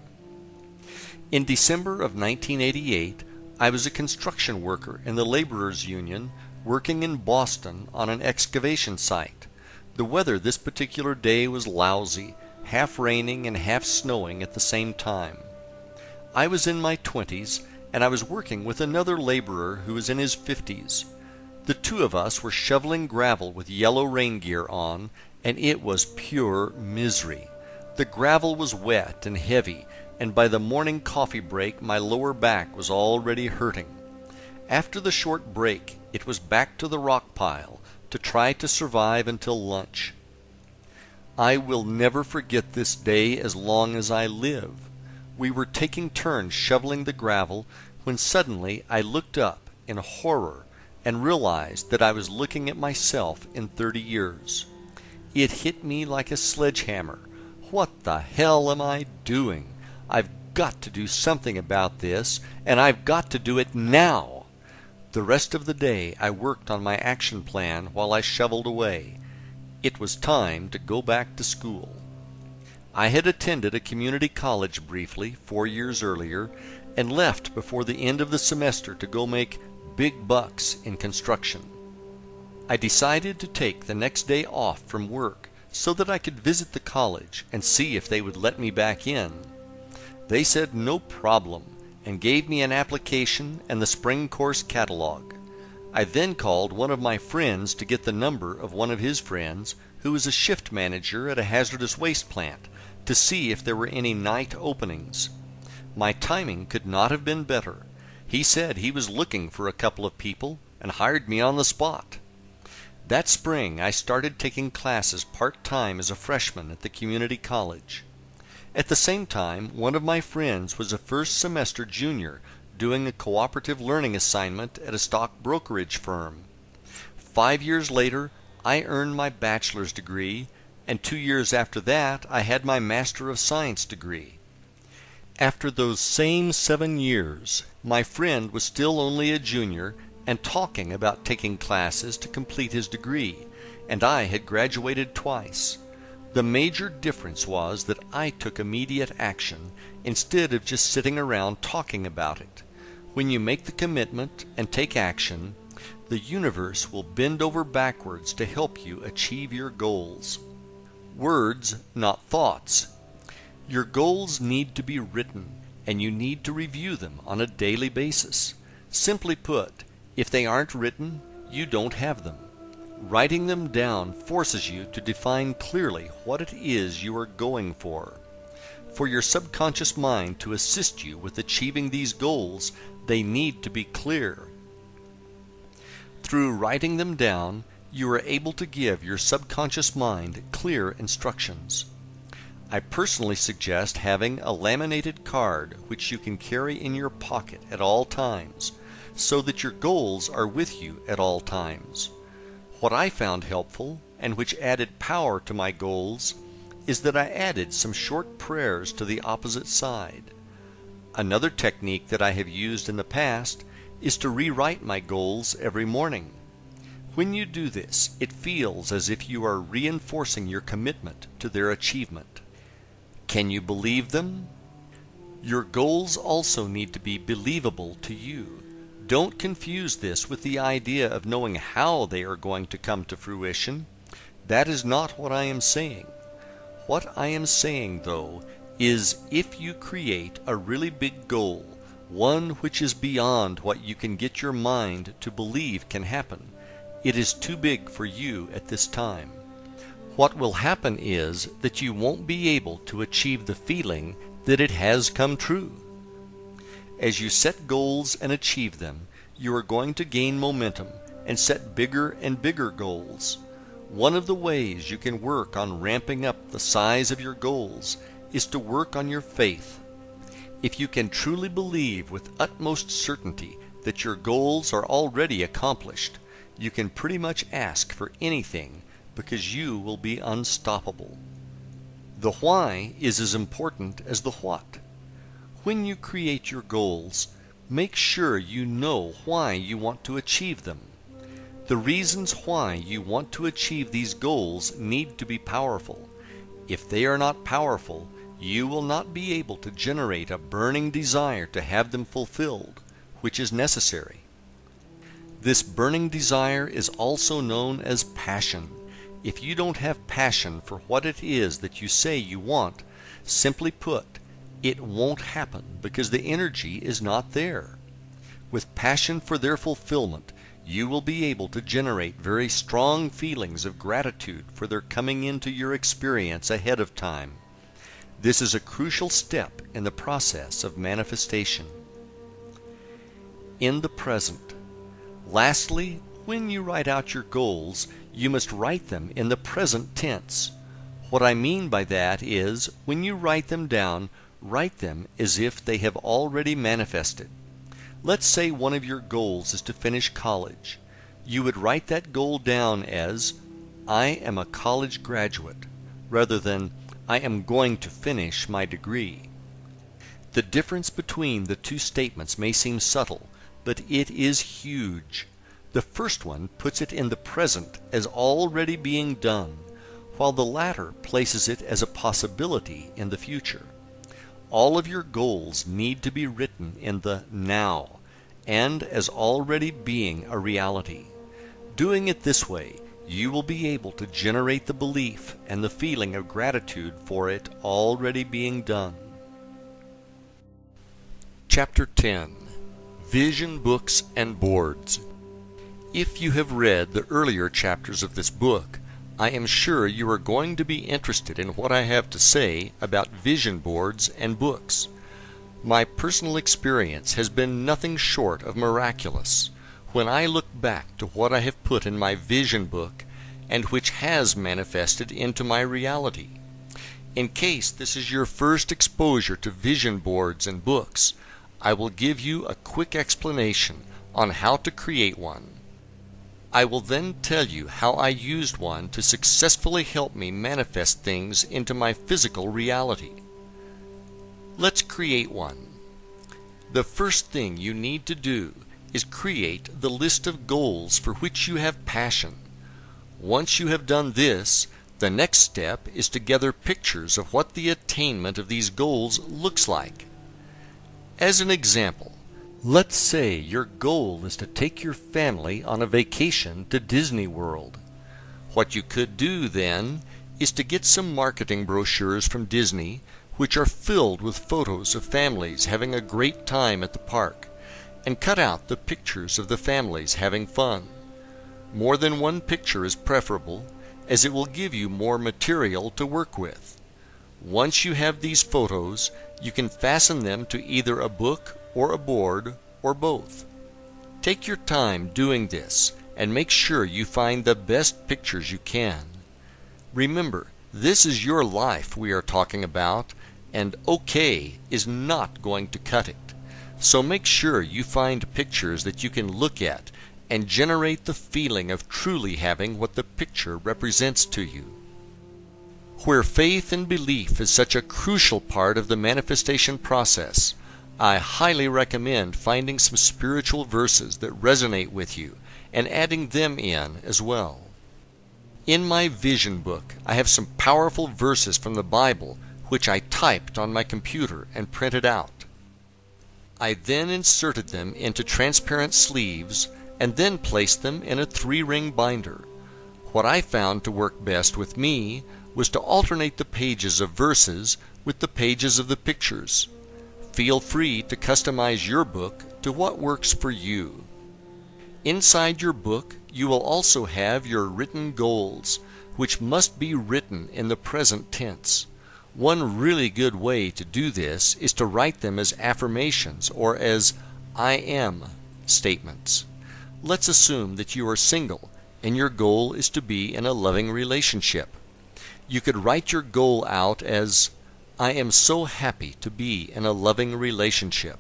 In December of 1988, I was a construction worker in the Laborers Union working in Boston on an excavation site. The weather this particular day was lousy, half raining and half snowing at the same time. I was in my 20s, and I was working with another laborer who was in his 50s. The two of us were shoveling gravel with yellow rain gear on, and it was pure misery. The gravel was wet and heavy, and by the morning coffee break my lower back was already hurting. After the short break, it was back to the rock pile to try to survive until lunch. I will never forget this day as long as I live. We were taking turns shoveling the gravel when suddenly I looked up in horror and realized that I was looking at myself in 30 years. It hit me like a sledgehammer. What the hell am I doing? I've got to do something about this, and I've got to do it now. The rest of the day I worked on my action plan while I shoveled away. It was time to go back to school. I had attended a community college briefly 4 years earlier and left before the end of the semester to go make big bucks in construction. I decided to take the next day off from work so that I could visit the college and see if they would let me back in. They said no problem and gave me an application and the spring course catalog. I then called one of my friends to get the number of one of his friends who was a shift manager at a hazardous waste plant to see if there were any night openings. My timing could not have been better. He said he was looking for a couple of people and hired me on the spot. That spring I started taking classes part-time as a freshman at the community college. At the same time, one of my friends was a first-semester junior doing a cooperative learning assignment at a stock brokerage firm. 5 years later, I earned my bachelor's degree, and 2 years after that, I had my Master of Science degree. After those same 7 years, my friend was still only a junior and talking about taking classes to complete his degree, and I had graduated twice. The major difference was that I took immediate action instead of just sitting around talking about it. When you make the commitment and take action, the universe will bend over backwards to help you achieve your goals. Words, not thoughts. Your goals need to be written, and you need to review them on a daily basis. Simply put, if they aren't written, you don't have them. Writing them down forces you to define clearly what it is you are going for. For your subconscious mind to assist you with achieving these goals, they need to be clear. Through writing them down, you are able to give your subconscious mind clear instructions. I personally suggest having a laminated card which you can carry in your pocket at all times, so that your goals are with you at all times. What I found helpful, and which added power to my goals, is that I added some short prayers to the opposite side. Another technique that I have used in the past is to rewrite my goals every morning. When you do this, it feels as if you are reinforcing your commitment to their achievement. Can you believe them? Your goals also need to be believable to you. Don't confuse this with the idea of knowing how they are going to come to fruition. That is not what I am saying. What I am saying, though, is if you create a really big goal, one which is beyond what you can get your mind to believe can happen, it is too big for you at this time. What will happen is that you won't be able to achieve the feeling that it has come true. As you set goals and achieve them, you are going to gain momentum and set bigger and bigger goals. One of the ways you can work on ramping up the size of your goals is to work on your faith. If you can truly believe with utmost certainty that your goals are already accomplished, you can pretty much ask for anything because you will be unstoppable. The why is as important as the what. When you create your goals, make sure you know why you want to achieve them. The reasons why you want to achieve these goals need to be powerful. If they are not powerful, you will not be able to generate a burning desire to have them fulfilled, which is necessary. This burning desire is also known as passion. If you don't have passion for what it is that you say you want, simply put, it won't happen because the energy is not there. With passion for their fulfillment, you will be able to generate very strong feelings of gratitude for their coming into your experience ahead of time. This is a crucial step in the process of manifestation. In the present. Lastly, when you write out your goals, you must write them in the present tense. What I mean by that is, when you write them down, write them as if they have already manifested. Let's say one of your goals is to finish college. You would write that goal down as, I am a college graduate, rather than, I am going to finish my degree. The difference between the two statements may seem subtle, but it is huge. The first one puts it in the present as already being done, while the latter places it as a possibility in the future. All of your goals need to be written in the now, and as already being a reality. Doing it this way, you will be able to generate the belief and the feeling of gratitude for it already being done. Chapter 10. Vision Books and Boards. If you have read the earlier chapters of this book, I am sure you are going to be interested in what I have to say about vision boards and books. My personal experience has been nothing short of miraculous when I look back to what I have put in my vision book and which has manifested into my reality. In case this is your first exposure to vision boards and books, I will give you a quick explanation on how to create one. I will then tell you how I used one to successfully help me manifest things into my physical reality. Let's create one. The first thing you need to do is create the list of goals for which you have passion. Once you have done this, the next step is to gather pictures of what the attainment of these goals looks like. As an example, let's say your goal is to take your family on a vacation to Disney World. What you could do then is to get some marketing brochures from Disney which are filled with photos of families having a great time at the park, and cut out the pictures of the families having fun. More than one picture is preferable, as it will give you more material to work with. Once you have these photos, you can fasten them to either a book or a board or both. Take your time doing this and make sure you find the best pictures you can. Remember, this is your life we are talking about, and okay is not going to cut it. So make sure you find pictures that you can look at and generate the feeling of truly having what the picture represents to you. Where faith and belief is such a crucial part of the manifestation process, I highly recommend finding some spiritual verses that resonate with you and adding them in as well. In my vision book, I have some powerful verses from the Bible which I typed on my computer and printed out. I then inserted them into transparent sleeves and then placed them in a 3-ring binder. What I found to work best with me was to alternate the pages of verses with the pages of the pictures. Feel free to customize your book to what works for you. Inside your book, you will also have your written goals, which must be written in the present tense. One really good way to do this is to write them as affirmations or as I am statements. Let's assume that you are single and your goal is to be in a loving relationship. You could write your goal out as I am so happy to be in a loving relationship.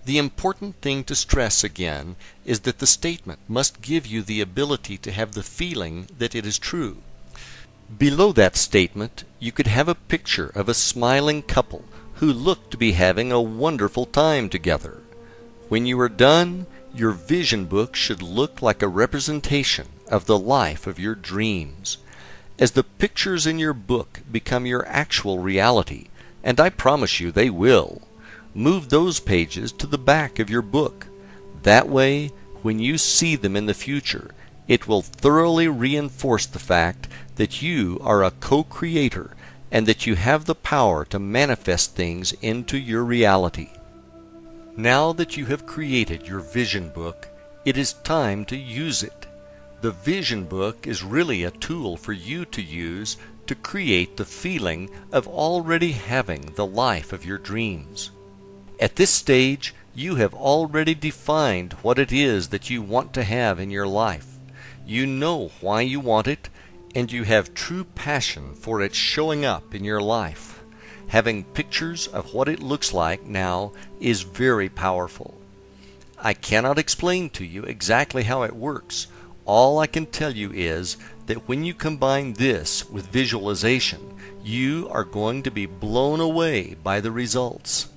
The important thing to stress again is that the statement must give you the ability to have the feeling that it is true. Below that statement, you could have a picture of a smiling couple who look to be having a wonderful time together. When you are done, your vision book should look like a representation of the life of your dreams. As the pictures in your book become your actual reality, and I promise you they will, move those pages to the back of your book. That way, when you see them in the future, it will thoroughly reinforce the fact that you are a co-creator and that you have the power to manifest things into your reality. Now that you have created your vision book, it is time to use it. The vision book is really a tool for you to use to create the feeling of already having the life of your dreams. At this stage, you have already defined what it is that you want to have in your life. You know why you want it, and you have true passion for it showing up in your life. Having pictures of what it looks like now is very powerful. I cannot explain to you exactly how it works. All I can tell you is that when you combine this with visualization, you are going to be blown away by the results.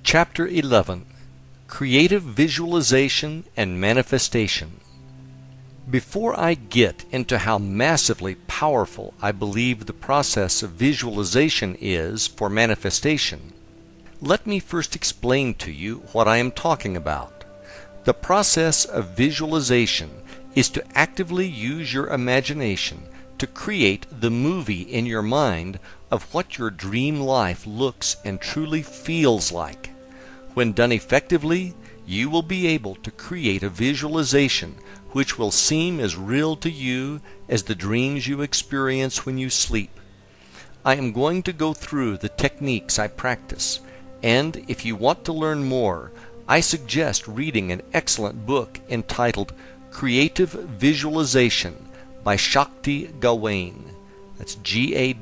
Chapter 11. Creative Visualization and Manifestation. Before I get into how massively powerful I believe the process of visualization is for manifestation, let me first explain to you what I am talking about. The process of visualization is to actively use your imagination to create the movie in your mind of what your dream life looks and truly feels like. When done effectively, you will be able to create a visualization which will seem as real to you as the dreams you experience when you sleep. I am going to go through the techniques I practice, and if you want to learn more, I suggest reading an excellent book entitled Creative Visualization by Shakti Gawain. That's Gawain.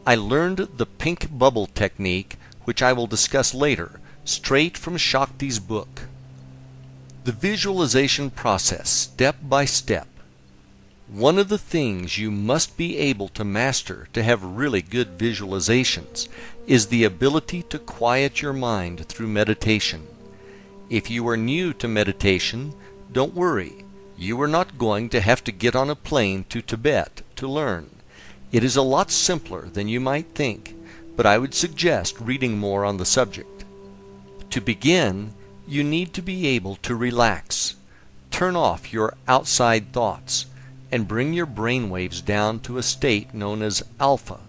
I learned the pink bubble technique, which I will discuss later, straight from Shakti's book. The visualization process, step by step. One of the things you must be able to master to have really good visualizations is the ability to quiet your mind through meditation. If you are new to meditation, don't worry. You are not going to have to get on a plane to Tibet to learn. It is a lot simpler than you might think, but I would suggest reading more on the subject. To begin, you need to be able to relax. Turn off your outside thoughts and bring your brainwaves down to a state known as alpha.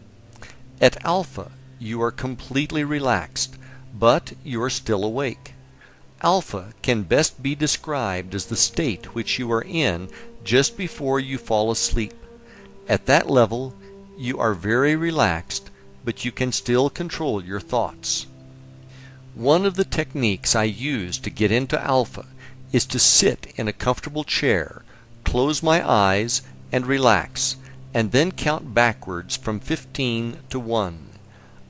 At alpha, you are completely relaxed, but you are still awake. Alpha can best be described as the state which you are in just before you fall asleep. At that level, you are very relaxed, but you can still control your thoughts. One of the techniques I use to get into alpha is to sit in a comfortable chair, close my eyes, and relax, and then count backwards from 15 to 1.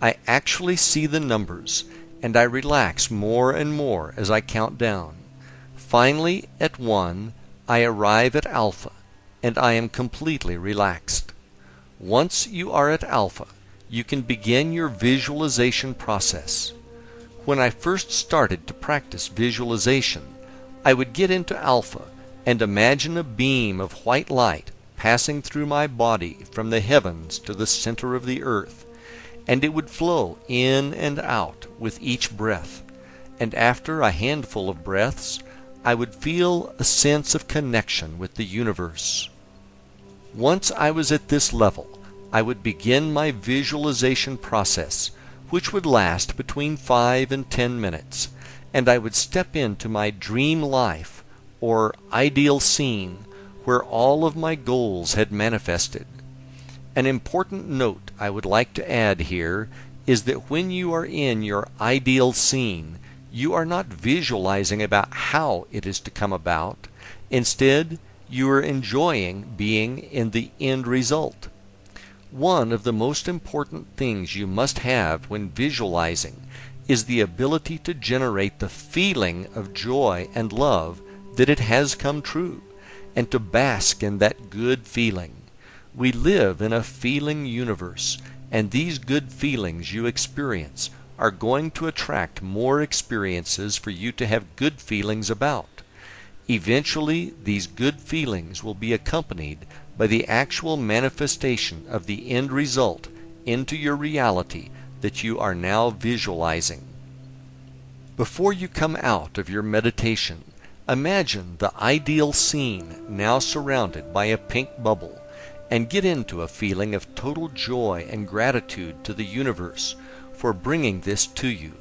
I actually see the numbers, and I relax more and more as I count down. Finally, at 1, I arrive at alpha, and I am completely relaxed. Once you are at alpha, you can begin your visualization process. When I first started to practice visualization, I would get into alpha and imagine a beam of white light passing through my body from the heavens to the center of the earth, and it would flow in and out with each breath, and after a handful of breaths, I would feel a sense of connection with the universe. Once I was at this level, I would begin my visualization process, which would last between 5 and 10 minutes, and I would step into my dream life, or ideal scene, where all of my goals had manifested. An important note I would like to add here is that when you are in your ideal scene, you are not visualizing about how it is to come about. Instead, you are enjoying being in the end result. One of the most important things you must have when visualizing is the ability to generate the feeling of joy and love that it has come true, and to bask in that good feeling. We live in a feeling universe, and these good feelings you experience are going to attract more experiences for you to have good feelings about. Eventually, these good feelings will be accompanied by the actual manifestation of the end result into your reality that you are now visualizing. Before you come out of your meditation, imagine the ideal scene now surrounded by a pink bubble, and get into a feeling of total joy and gratitude to the universe for bringing this to you.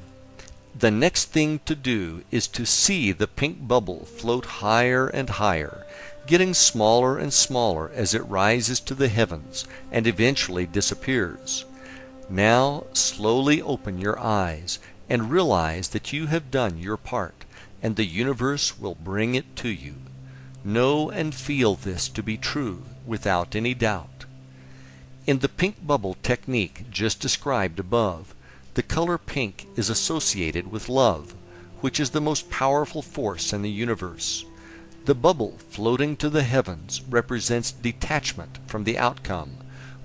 The next thing to do is to see the pink bubble float higher and higher, getting smaller and smaller as it rises to the heavens and eventually disappears. Now slowly open your eyes and realize that you have done your part, and the universe will bring it to you. Know and feel this to be true without any doubt. In the pink bubble technique just described above, the color pink is associated with love, which is the most powerful force in the universe. The bubble floating to the heavens represents detachment from the outcome,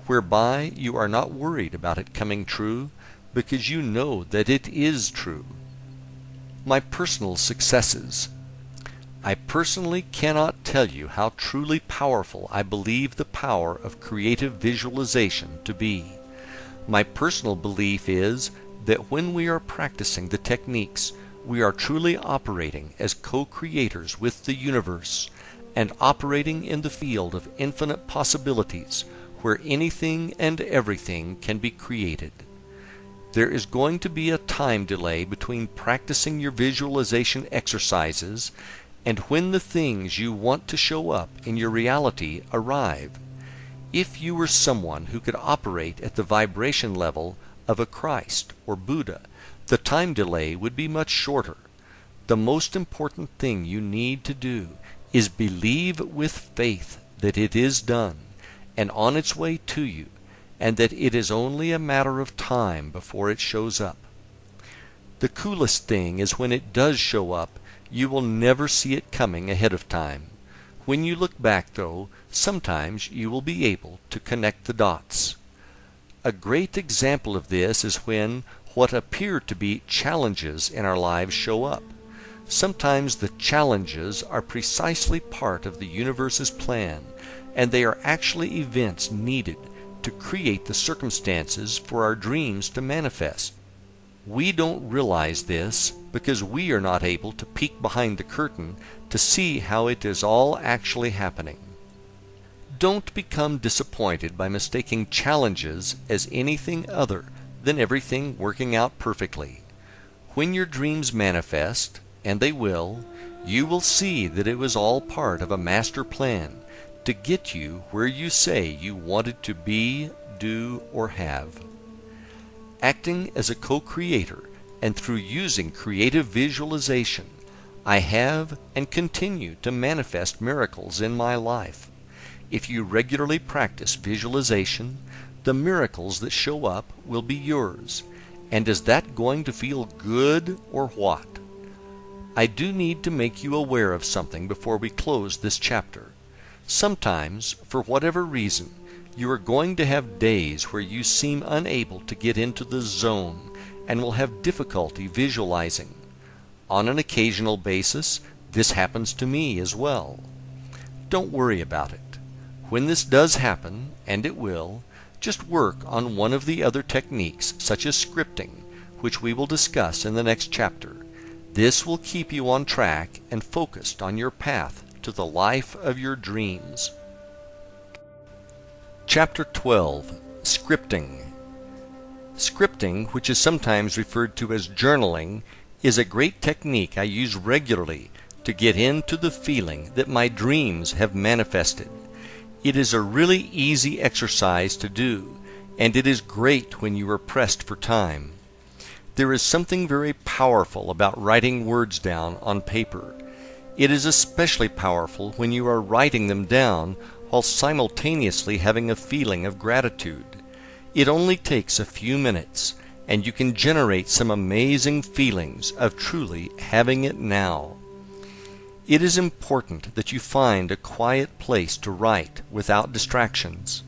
whereby you are not worried about it coming true because you know that it is true. My personal successes. I personally cannot tell you how truly powerful I believe the power of creative visualization to be. My personal belief is that when we are practicing the techniques, we are truly operating as co-creators with the universe and operating in the field of infinite possibilities where anything and everything can be created. There is going to be a time delay between practicing your visualization exercises and when the things you want to show up in your reality arrive. If you were someone who could operate at the vibration level of a Christ or Buddha, the time delay would be much shorter. The most important thing you need to do is believe with faith that it is done and on its way to you, and that it is only a matter of time before it shows up. The coolest thing is when it does show up, you will never see it coming ahead of time. When you look back, though, sometimes you will be able to connect the dots. A great example of this is when what appear to be challenges in our lives show up. Sometimes the challenges are precisely part of the universe's plan, and they are actually events needed to create the circumstances for our dreams to manifest. We don't realize this because we are not able to peek behind the curtain to see how it is all actually happening. Don't become disappointed by mistaking challenges as anything other than everything working out perfectly. When your dreams manifest, and they will, you will see that it was all part of a master plan to get you where you say you wanted to be, do, or have. Acting as a co-creator and through using creative visualization, I have and continue to manifest miracles in my life. If you regularly practice visualization, the miracles that show up will be yours. And is that going to feel good or what? I do need to make you aware of something before we close this chapter. Sometimes, for whatever reason, you are going to have days where you seem unable to get into the zone and will have difficulty visualizing. On an occasional basis, this happens to me as well. Don't worry about it. When this does happen, and it will, just work on one of the other techniques, such as scripting, which we will discuss in the next chapter. This will keep you on track and focused on your path to the life of your dreams. Chapter 12. Scripting. Scripting, which is sometimes referred to as journaling, is a great technique I use regularly to get into the feeling that my dreams have manifested. It is a really easy exercise to do, and it is great when you are pressed for time. There is something very powerful about writing words down on paper. It is especially powerful when you are writing them down while simultaneously having a feeling of gratitude. It only takes a few minutes, and you can generate some amazing feelings of truly having it now. It is important that you find a quiet place to write without distractions.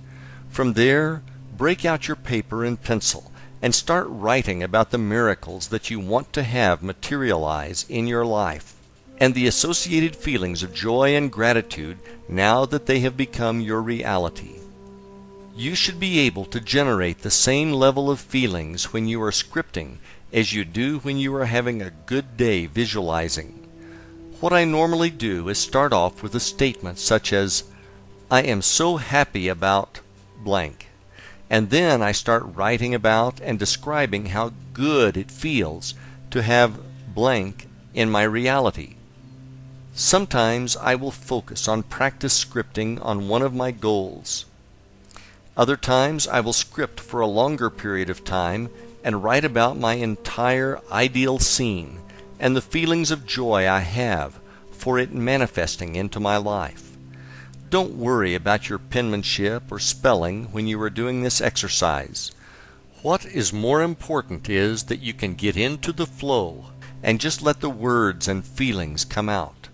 From there, break out your paper and pencil and start writing about the miracles that you want to have materialize in your life, and the associated feelings of joy and gratitude now that they have become your reality. You should be able to generate the same level of feelings when you are scripting as you do when you are having a good day visualizing. What I normally do is start off with a statement such as, "I am so happy about blank," and then I start writing about and describing how good it feels to have blank in my reality. Sometimes I will focus on practice scripting on one of my goals. Other times I will script for a longer period of time and write about my entire ideal scene and the feelings of joy I have for it manifesting into my life. Don't worry about your penmanship or spelling when you are doing this exercise. What is more important is that you can get into the flow and just let the words and feelings come out.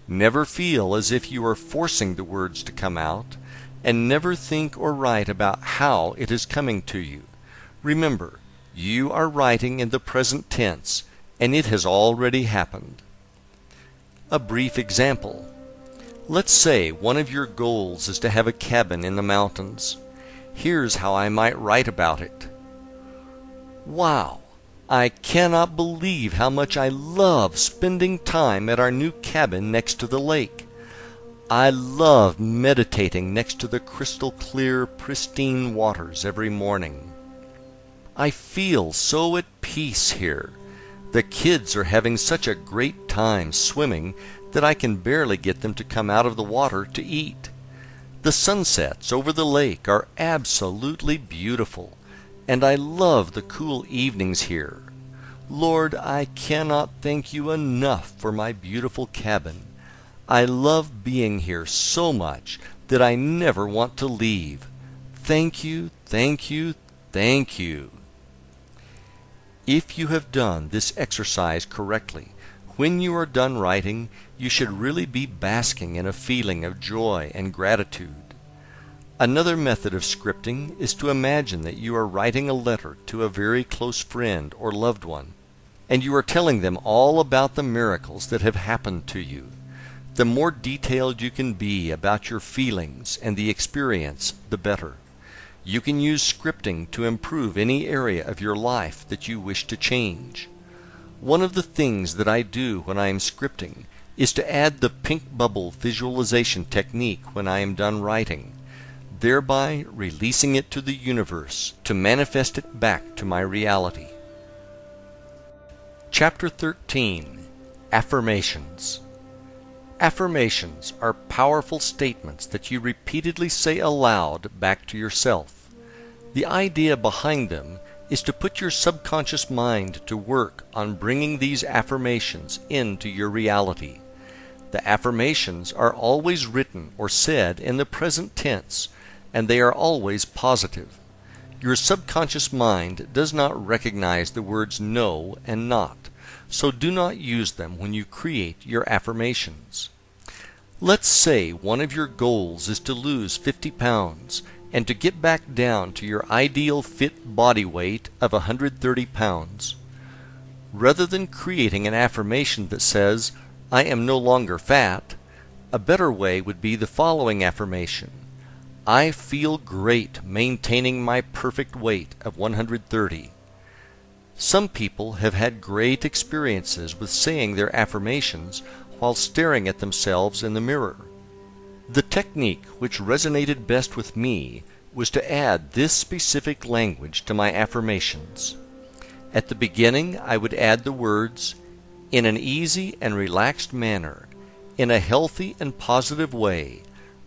Never feel as if you are forcing the words to come out, and never think or write about how it is coming to you. Remember, you are writing in the present tense, and it has already happened. A brief example. Let's say one of your goals is to have a cabin in the mountains. Here's how I might write about it. Wow! I cannot believe how much I love spending time at our new cabin next to the lake. I love meditating next to the crystal clear, pristine waters every morning. I feel so at peace here. The kids are having such a great time swimming that I can barely get them to come out of the water to eat. The sunsets over the lake are absolutely beautiful, and I love the cool evenings here. Lord, I cannot thank you enough for my beautiful cabin. I love being here so much that I never want to leave. Thank you, thank you, thank you. If you have done this exercise correctly, when you are done writing, you should really be basking in a feeling of joy and gratitude. Another method of scripting is to imagine that you are writing a letter to a very close friend or loved one, and you are telling them all about the miracles that have happened to you. The more detailed you can be about your feelings and the experience, the better. You can use scripting to improve any area of your life that you wish to change. One of the things that I do when I am scripting is to add the pink bubble visualization technique when I am done writing, thereby releasing it to the universe to manifest it back to my reality. Chapter 13. Affirmations. Affirmations are powerful statements that you repeatedly say aloud back to yourself. The idea behind them is to put your subconscious mind to work on bringing these affirmations into your reality. The affirmations are always written or said in the present tense, and they are always positive. Your subconscious mind does not recognize the words no and not, so do not use them when you create your affirmations. Let's say one of your goals is to lose 50 pounds and to get back down to your ideal fit body weight of 130 pounds. Rather than creating an affirmation that says, "I am no longer fat," a better way would be the following affirmation: "I feel great maintaining my perfect weight of 130. Some people have had great experiences with saying their affirmations while staring at themselves in the mirror. The technique which resonated best with me was to add this specific language to my affirmations. At the beginning, I would add the words, "In an easy and relaxed manner, in a healthy and positive way,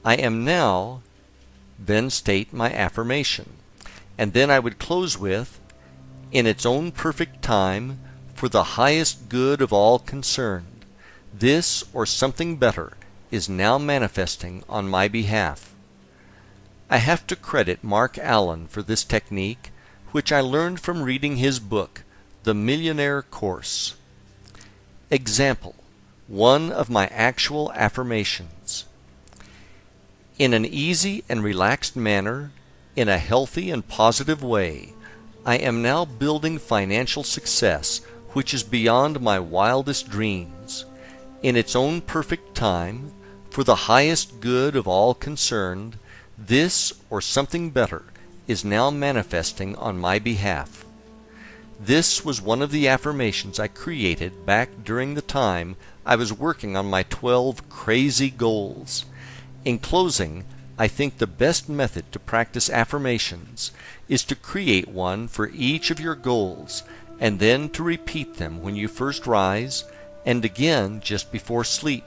I am now," then state my affirmation. And then I would close with, "In its own perfect time, for the highest good of all concerned, this or something better is now manifesting on my behalf." I have to credit Mark Allen for this technique, which I learned from reading his book, The Millionaire Course. Example: one of my actual affirmations. In an easy and relaxed manner, in a healthy and positive way, I am now building financial success which is beyond my wildest dreams. In its own perfect time, for the highest good of all concerned, this or something better is now manifesting on my behalf. This was one of the affirmations I created back during the time I was working on my 12 crazy goals. In closing, I think the best method to practice affirmations is to create one for each of your goals and then to repeat them when you first rise and again just before sleep.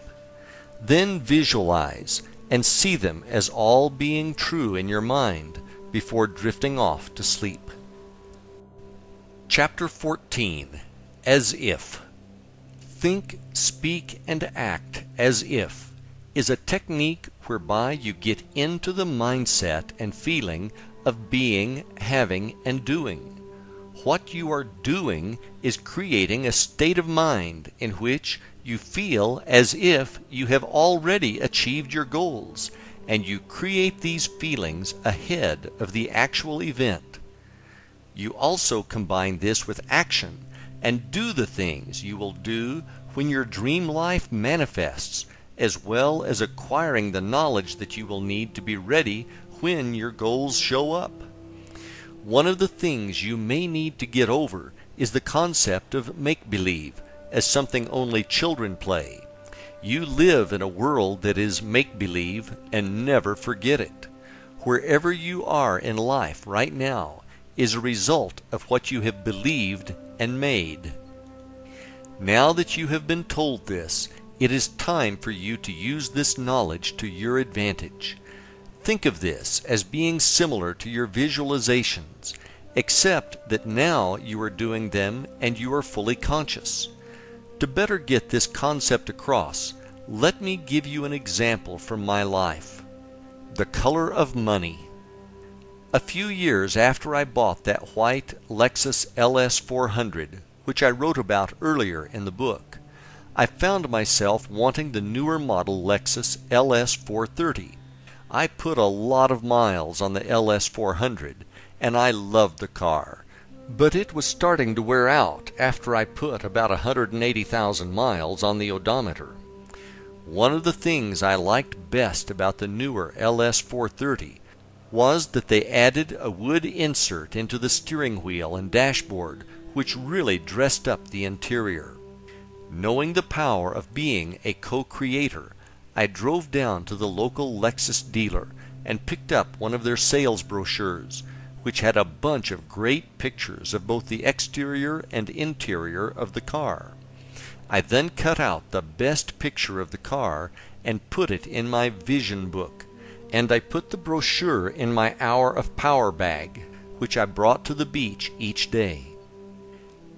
Then visualize and see them as all being true in your mind before drifting off to sleep. Chapter 14. As If. Think, speak, and act as if is a technique whereby you get into the mindset and feeling of being, having, and doing. What you are doing is creating a state of mind in which you feel as if you have already achieved your goals, and you create these feelings ahead of the actual event. You also combine this with action and do the things you will do when your dream life manifests, as well as acquiring the knowledge that you will need to be ready when your goals show up. One of the things you may need to get over is the concept of make-believe as something only children play. You live in a world that is make-believe, and never forget it. Wherever you are in life right now is a result of what you have believed and made. Now that you have been told this, it is time for you to use this knowledge to your advantage. Think of this as being similar to your visualizations, except that now you are doing them and you are fully conscious. To better get this concept across, let me give you an example from my life. The color of money. A few years after I bought that white Lexus LS 400, which I wrote about earlier in the book, I found myself wanting the newer model Lexus LS 430. I put a lot of miles on the LS 400, and I loved the car, but it was starting to wear out after I put about 180,000 miles on the odometer. One of the things I liked best about the newer LS 430 was that they added a wood insert into the steering wheel and dashboard, which really dressed up the interior. Knowing the power of being a co-creator, I drove down to the local Lexus dealer and picked up one of their sales brochures, which had a bunch of great pictures of both the exterior and interior of the car. I then cut out the best picture of the car and put it in my vision book, and I put the brochure in my hour of power bag, which I brought to the beach each day.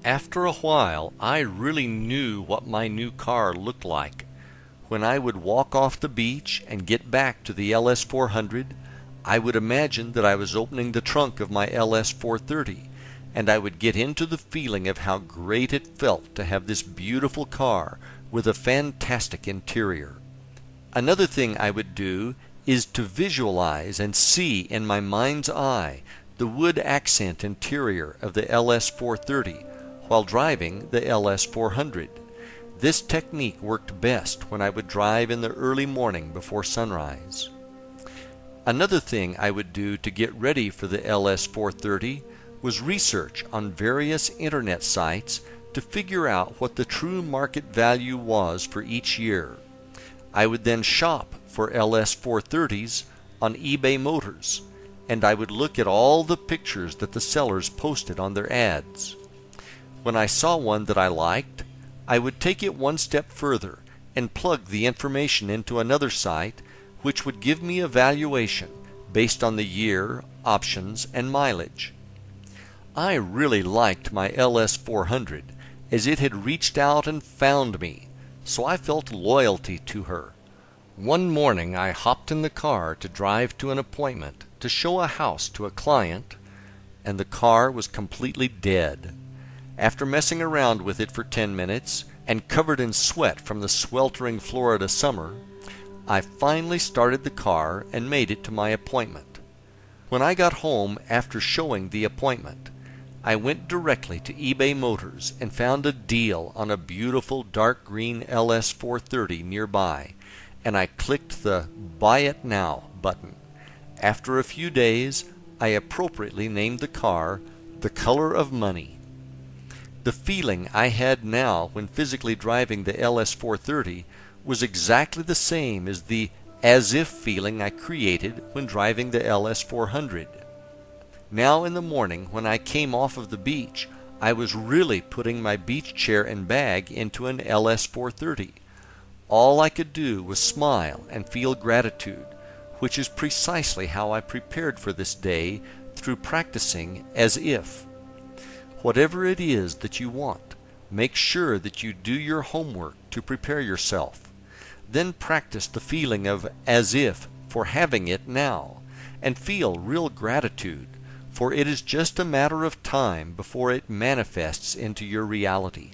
After a while, I really knew what my new car looked like. When I would walk off the beach and get back to the LS 400, I would imagine that I was opening the trunk of my LS 430, and I would get into the feeling of how great it felt to have this beautiful car with a fantastic interior. Another thing I would do is to visualize and see in my mind's eye the wood accent interior of the LS 430 while driving the LS 400. This technique worked best when I would drive in the early morning before sunrise. Another thing I would do to get ready for the LS 430 was research on various internet sites to figure out what the true market value was for each year. I would then shop for LS 430s on eBay Motors, and I would look at all the pictures that the sellers posted on their ads. When I saw one that I liked, I would take it one step further and plug the information into another site, which would give me a valuation based on the year, options, and mileage. I really liked my LS 400 as it had reached out and found me, so I felt loyalty to her. One morning I hopped in the car to drive to an appointment to show a house to a client, and the car was completely dead. After messing around with it for 10 minutes and covered in sweat from the sweltering Florida summer, I finally started the car and made it to my appointment. When I got home after showing the appointment, I went directly to eBay Motors and found a deal on a beautiful dark green LS 430 nearby, and I clicked the Buy It Now button. After a few days, I appropriately named the car The Color of Money. The feeling I had now when physically driving the LS 430 was exactly the same as the as-if feeling I created when driving the LS 400. Now in the morning when I came off of the beach, I was really putting my beach chair and bag into an LS 430. All I could do was smile and feel gratitude, which is precisely how I prepared for this day through practicing as if. Whatever it is that you want, make sure that you do your homework to prepare yourself. Then practice the feeling of as if for having it now, and feel real gratitude, for it is just a matter of time before it manifests into your reality.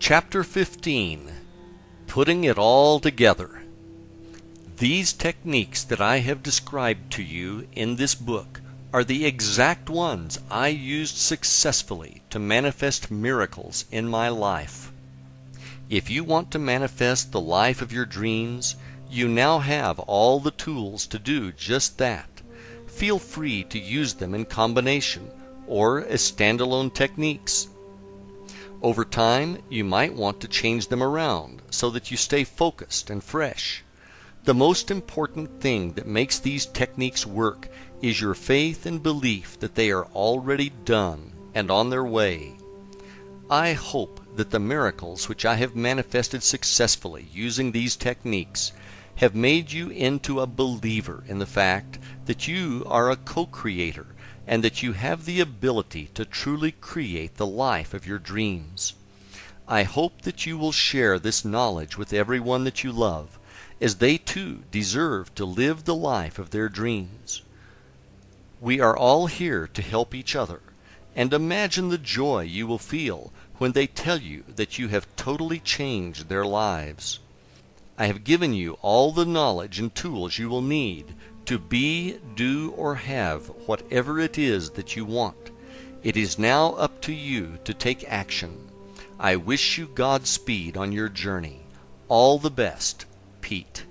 Chapter 15. Putting it all together. These techniques that I have described to you in this book are the exact ones I used successfully to manifest miracles in my life. If you want to manifest the life of your dreams, you now have all the tools to do just that. Feel free to use them in combination or as standalone techniques. Over time, you might want to change them around so that you stay focused and fresh. The most important thing that makes these techniques work is your faith and belief that they are already done and on their way. I hope that the miracles which I have manifested successfully using these techniques have made you into a believer in the fact that you are a co-creator and that you have the ability to truly create the life of your dreams. I hope that you will share this knowledge with everyone that you love, as they too deserve to live the life of their dreams. We are all here to help each other, and imagine the joy you will feel when they tell you that you have totally changed their lives. I have given you all the knowledge and tools you will need to be, do, or have whatever it is that you want. It is now up to you to take action. I wish you Godspeed on your journey. All the best, Pete.